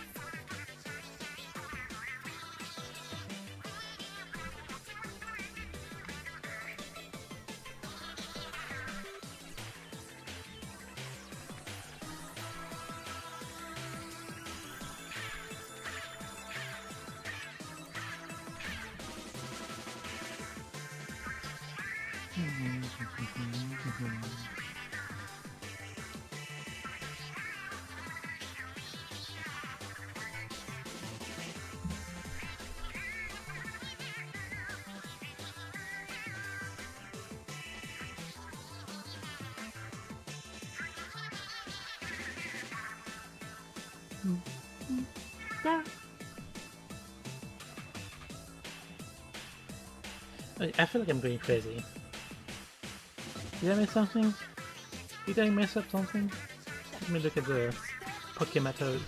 I feel like I'm going crazy. Did I miss something? Did I mess up something? Let me look at the Pokematos.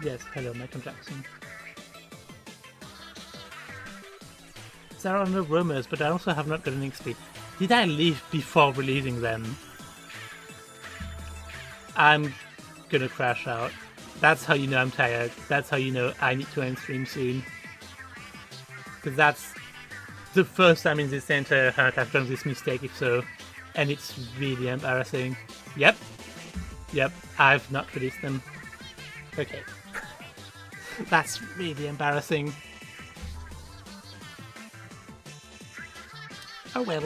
Yes, hello, Michael Jackson. There are no rumors, but I also have not gotten XP. Did I leave before releasing them? I'm gonna crash out. That's how you know I'm tired. That's how you know I need to end stream soon. Because that's the first time in this entire hunt I've done this mistake, if so. And it's really embarrassing. Yep. Yep, I've not released them. Okay. That's really embarrassing. Oh well.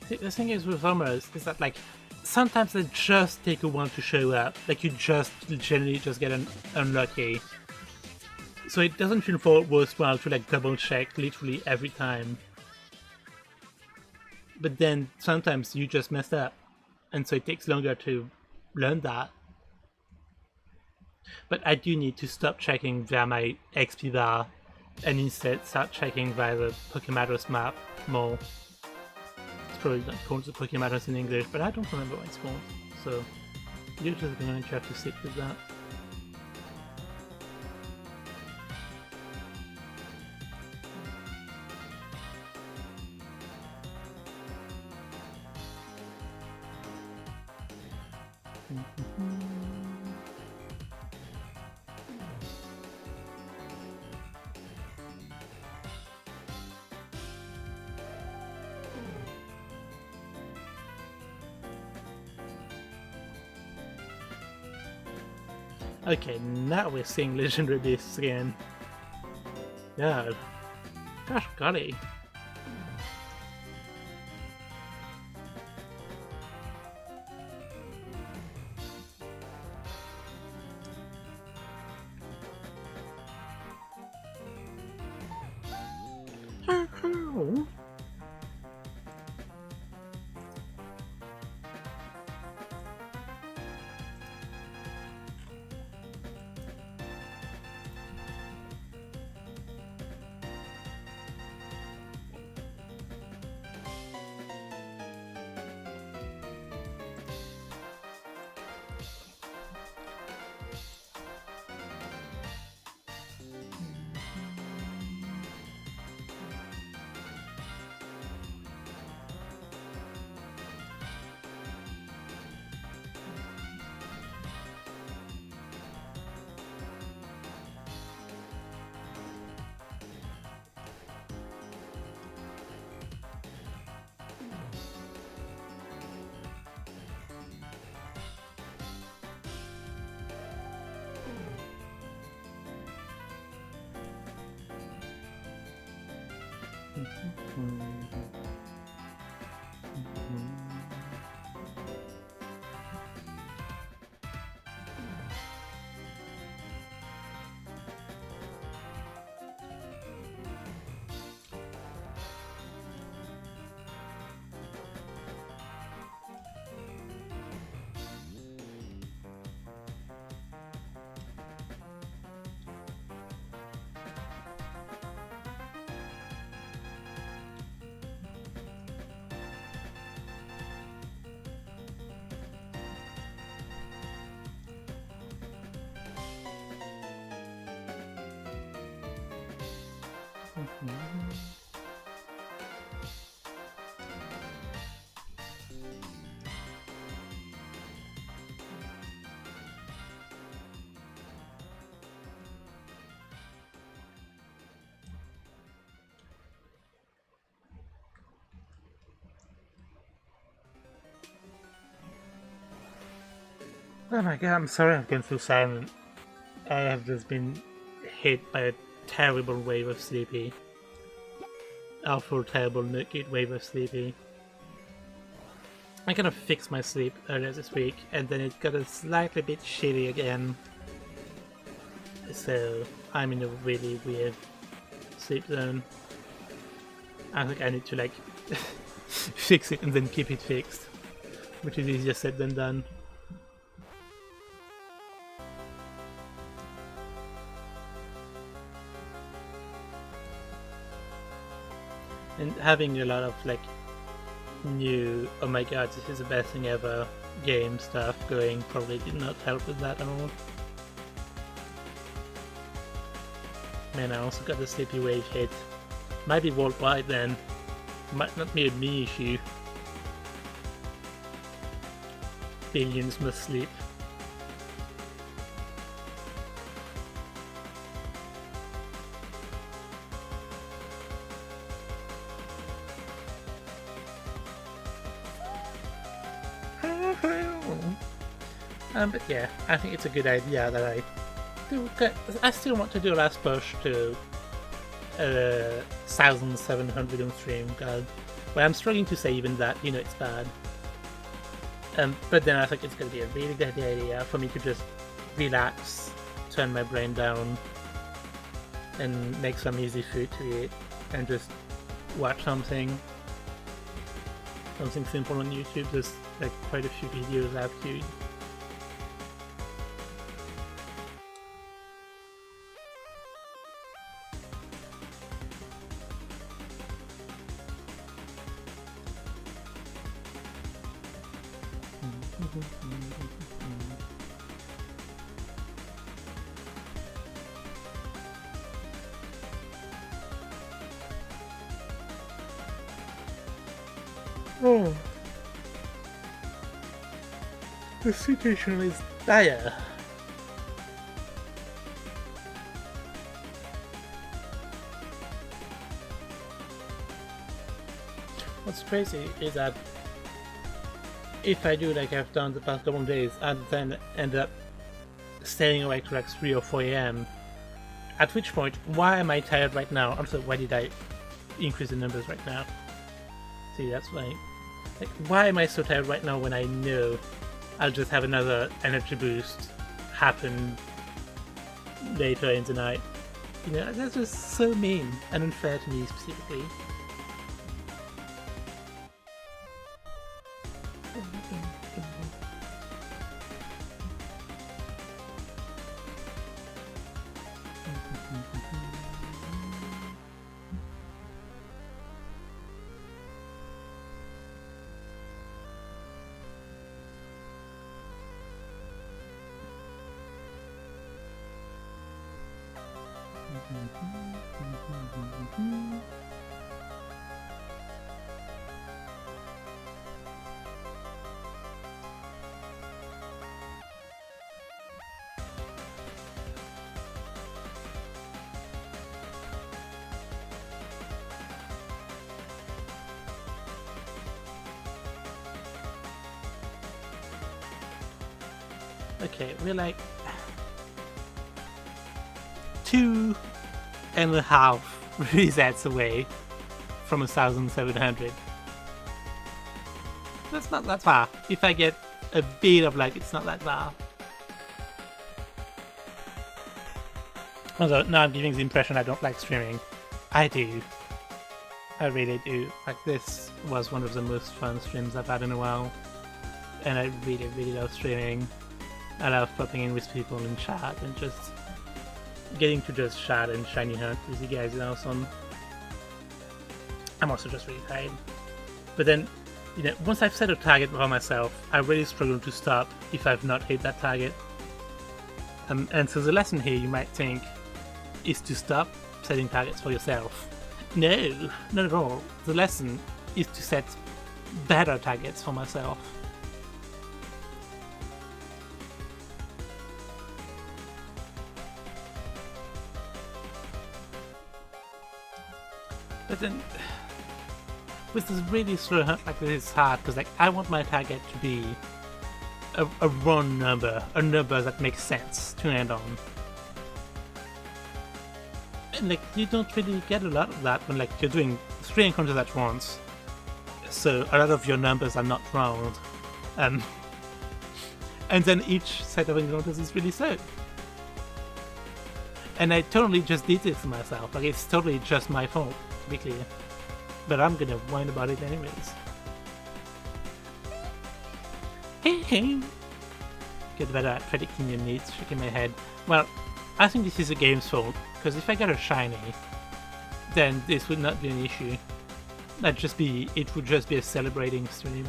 See, the thing is with rumors is that, like, sometimes they just take a while to show up. Like, you just generally just get unlucky. So it doesn't feel worthwhile to, like, double check literally every time. But then sometimes you just messed up, and so it takes longer to learn that. But I do need to stop checking via my XP bar and instead start checking via the Pokematos map more. It's probably not called the Pokematos in English, but I don't remember what it's called. So You're just gonna try to stick with that. Okay, now we're seeing legendary beasts again. God. Gosh golly. Oh my god, I'm sorry I've been so silent. I have just been hit by a terrible wave of sleepy. Awful, terrible, good wave of sleepy. I kind of fixed my sleep earlier this week, and then it got a slightly bit shitty again. So I'm in a really weird sleep zone. I think I need to like fix it and then keep it fixed, which is easier said than done. And having a lot of like new, oh my god, this is the best thing ever game stuff going probably did not help with that at all. Man, I also got the sleepy wave hit. Might be worldwide then. Might not be a me issue. Billions must sleep. But yeah, I think it's a good idea that I do. I still want to do a last push to 1,700 on stream. God, well, I'm struggling to say even that. You know, it's bad. But then I think it's going to be a really good idea for me to just relax, turn my brain down, and make some easy food to eat, and just watch something simple on YouTube. There's like quite a few videos I've queued. Oh. The situation is dire. What's crazy is that if I do like I've done the past couple of days and then end up staying awake till like 3 or 4 a.m., at which point, why am I tired right now? Also, why did I increase the numbers right now? See, that's why. Like, why am I so tired right now when I know I'll just have another energy boost happen later in the night? You know, that's just so mean and unfair to me specifically. Okay, we're like 2.5 resets away from 1,700. That's not that far. If I get a bit of luck, it's not that far. Although now I'm giving the impression I don't like streaming. I do. I really do. Like, this was one of the most fun streams I've had in a while. And I really, really love streaming. I love popping in with people in chat and just getting to just chat and shiny hunt with you guys is awesome. I'm also just really tired. But then, you know, once I've set a target for myself, I really struggle to stop if I've not hit that target. And so the lesson here, you might think, is to stop setting targets for yourself. No, not at all. The lesson is to set better targets for myself. But then, with this really slow hunt like this, it's hard because like I want my target to be a run number, a number that makes sense to end on. And like you don't really get a lot of that when like you're doing 3 encounters at once, so a lot of your numbers are not round, and then each set of encounters is really slow. And I totally just did this to myself. Like it's totally just my fault, to be clear. But I'm gonna whine about it anyways. Get better at predicting your needs, shaking my head. Well, I think this is the game's fault, because if I get a shiny, then this would not be an issue. It would just be a celebrating stream.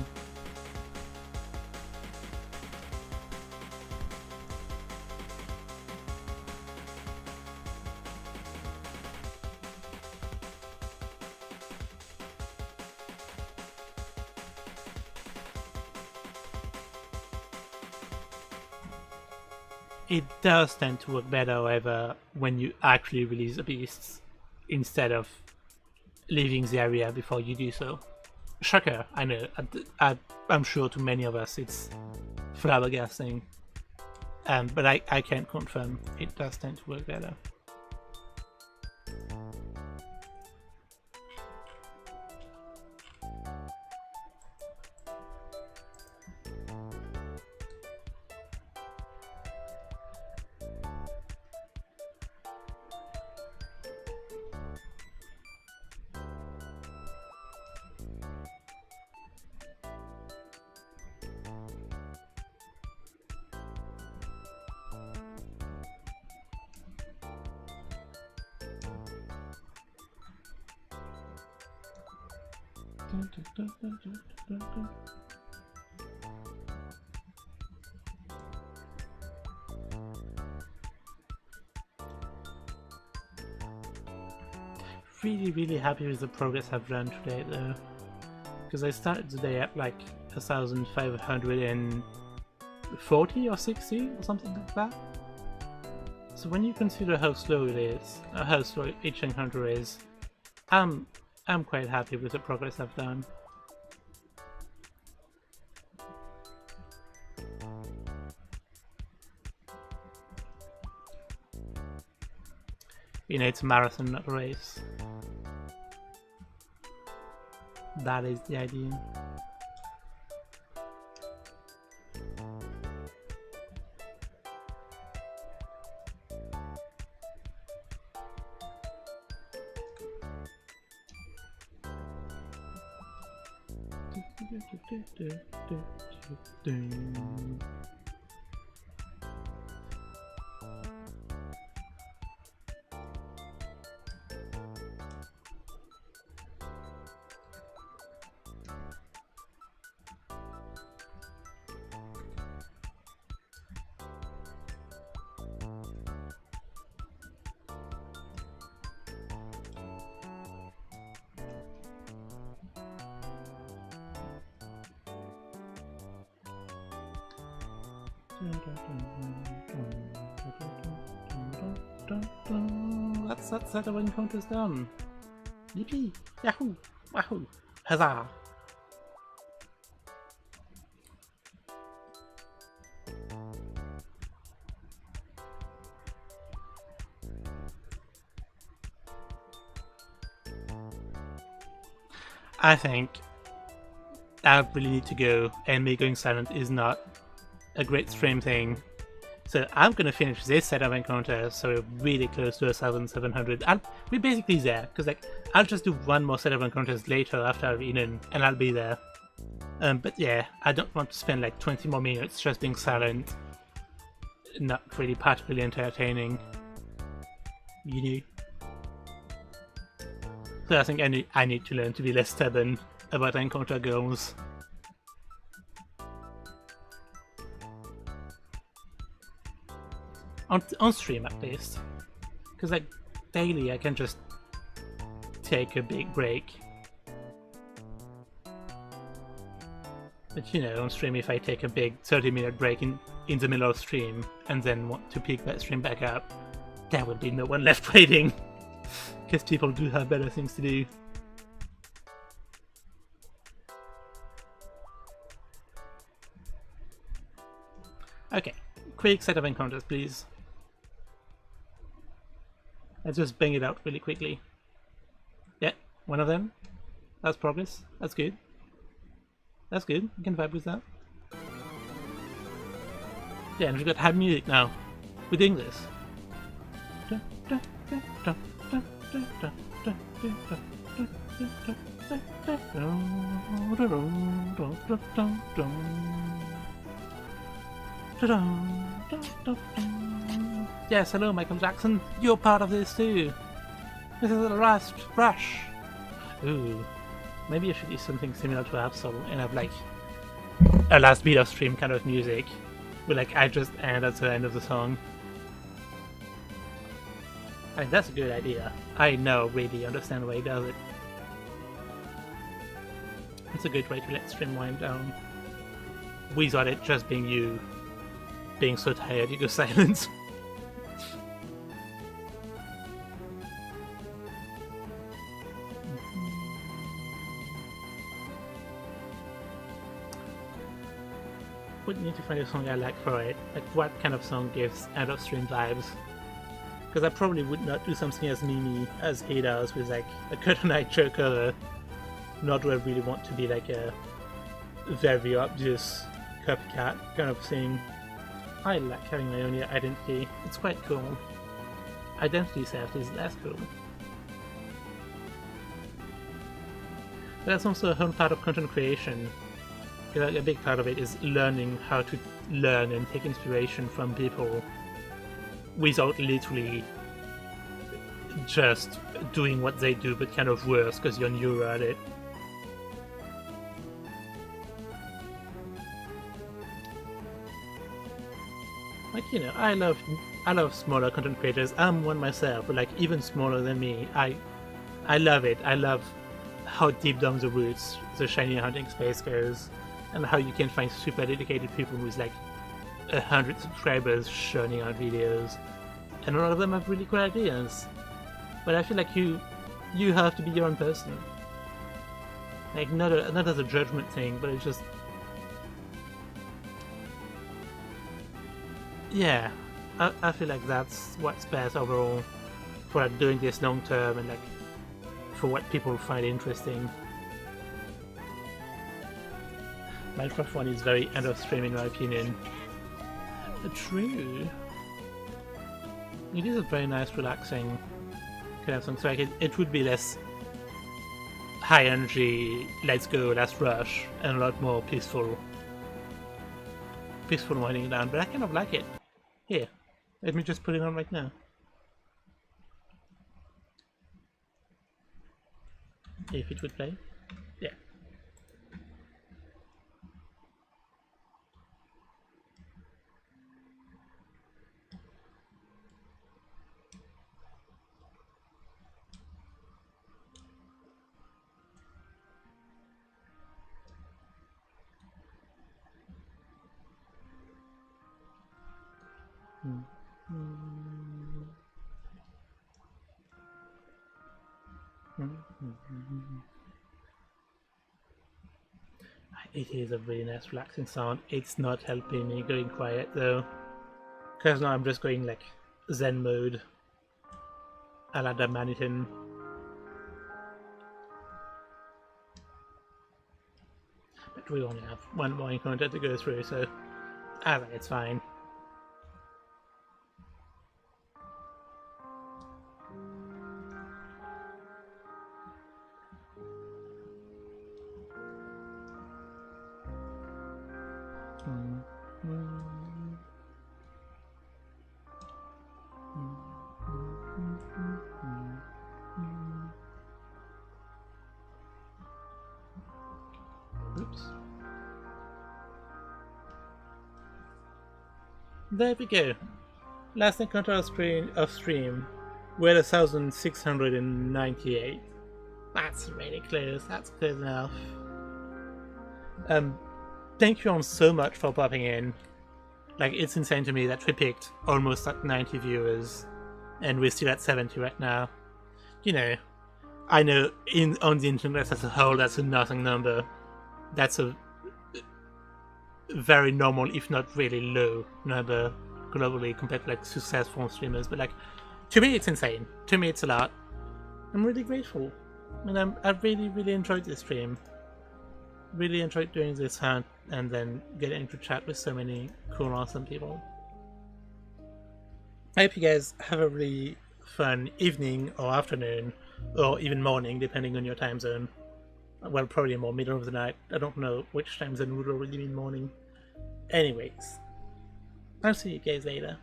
It does tend to work better, however, when you actually release the beasts instead of leaving the area before you do so. Shocker, I know. I'm sure to many of us it's flabbergasting, but I can confirm it does tend to work better. Really happy with the progress I've done today though, because I started today at like 1,540 or 60 or something like that. So when you consider how slow it is, how slow each encounter is, I'm quite happy with the progress I've done. You know, it's a marathon, not a race. That is the idea. That's that of encounters done. Yippee! Yahoo! Wahoo! Huzzah! I think I really need to go, and me going silent is not a great stream thing. So I'm gonna finish this set of encounters, so we're really close to 1,700. We're basically there, because like I'll just do one more set of encounters later after I've eaten, and I'll be there. But yeah, I don't want to spend like 20 more minutes just being silent. Not really particularly entertaining. You know? So I think I need to learn to be less stubborn about encounter goals. On stream at least. Because like daily I can just take a big break. But you know, on stream if I take a big 30-minute break in the middle of stream and then want to pick that stream back up, there will be no one left waiting. Because people do have better things to do. Okay, quick set of encounters please. Let's just bang it out really quickly. Yeah, one of them. That's progress. That's good. That's good. You can vibe with that. Yeah, and we've got hard music now. We're doing this. Yes, hello Michael Jackson. You're part of this too. This is the last rush. Ooh, maybe I should do something similar to Absol and have like a last beat of stream kind of music, where like I just end at the end of the song. I mean, that's a good idea. I now really understand why he does it. It's a good way to let stream wind down. Without it just being you being so tired you go silent. Would need to find a song I like for it. Like what kind of song gives end of stream vibes? Because I probably would not do something as memey as he does with like a Curtain Eye choker, nor do I really want to be like a very obvious copycat kind of thing. I like having my own identity, it's quite cool. Identity theft is less cool. But that's also a whole part of content creation. A big part of it is learning how to learn and take inspiration from people without literally just doing what they do but kind of worse because you're newer at it. Like, you know, I love smaller content creators. I'm one myself, but like even smaller than me. I love it. I love how deep down the roots the shiny hunting space goes, and how you can find super dedicated people with like 100 subscribers churning out videos, and a lot of them have really cool ideas. But I feel like you have to be your own person. Like not as a judgment thing, but it's just, yeah. I feel like that's what's best overall for like doing this long term and like for what people find interesting. Minecraft 1 is very end of stream in my opinion. True. It is a very nice, relaxing kind of song. So like it would be less high energy, let's go, let's rush, and a lot more peaceful winding down. But I kind of like it. Here, let me just put it on right now. If it would play, yeah. It is a really nice relaxing sound. It's not helping me going quiet though, because now I'm just going like zen mode a la the Manitin. But we only have one more encounter to go through, so I think it's fine. Oops. There we go. Last encounter of stream. We're at 1,698. That's really close. That's close enough. Thank you all so much for popping in. Like, it's insane to me that we picked almost at 90 viewers, and we're still at 70 right now. You know, I know on the internet as a whole that's a nothing number. That's a very normal, if not really low number globally compared to like successful streamers. But like, to me it's insane. To me it's a lot. I'm really grateful, and I really enjoyed this stream. Really enjoyed doing this hunt and then getting to chat with so many cool, awesome people. I hope you guys have a really fun evening or afternoon or even morning, depending on your time zone. Well, probably more middle of the night. I don't know which time zone would already mean morning. Anyways, I'll see you guys later.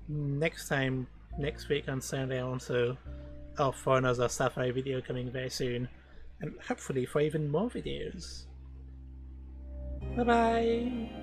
Next week on Sunday also, for another Safari video coming very soon. And hopefully for even more videos. Bye bye!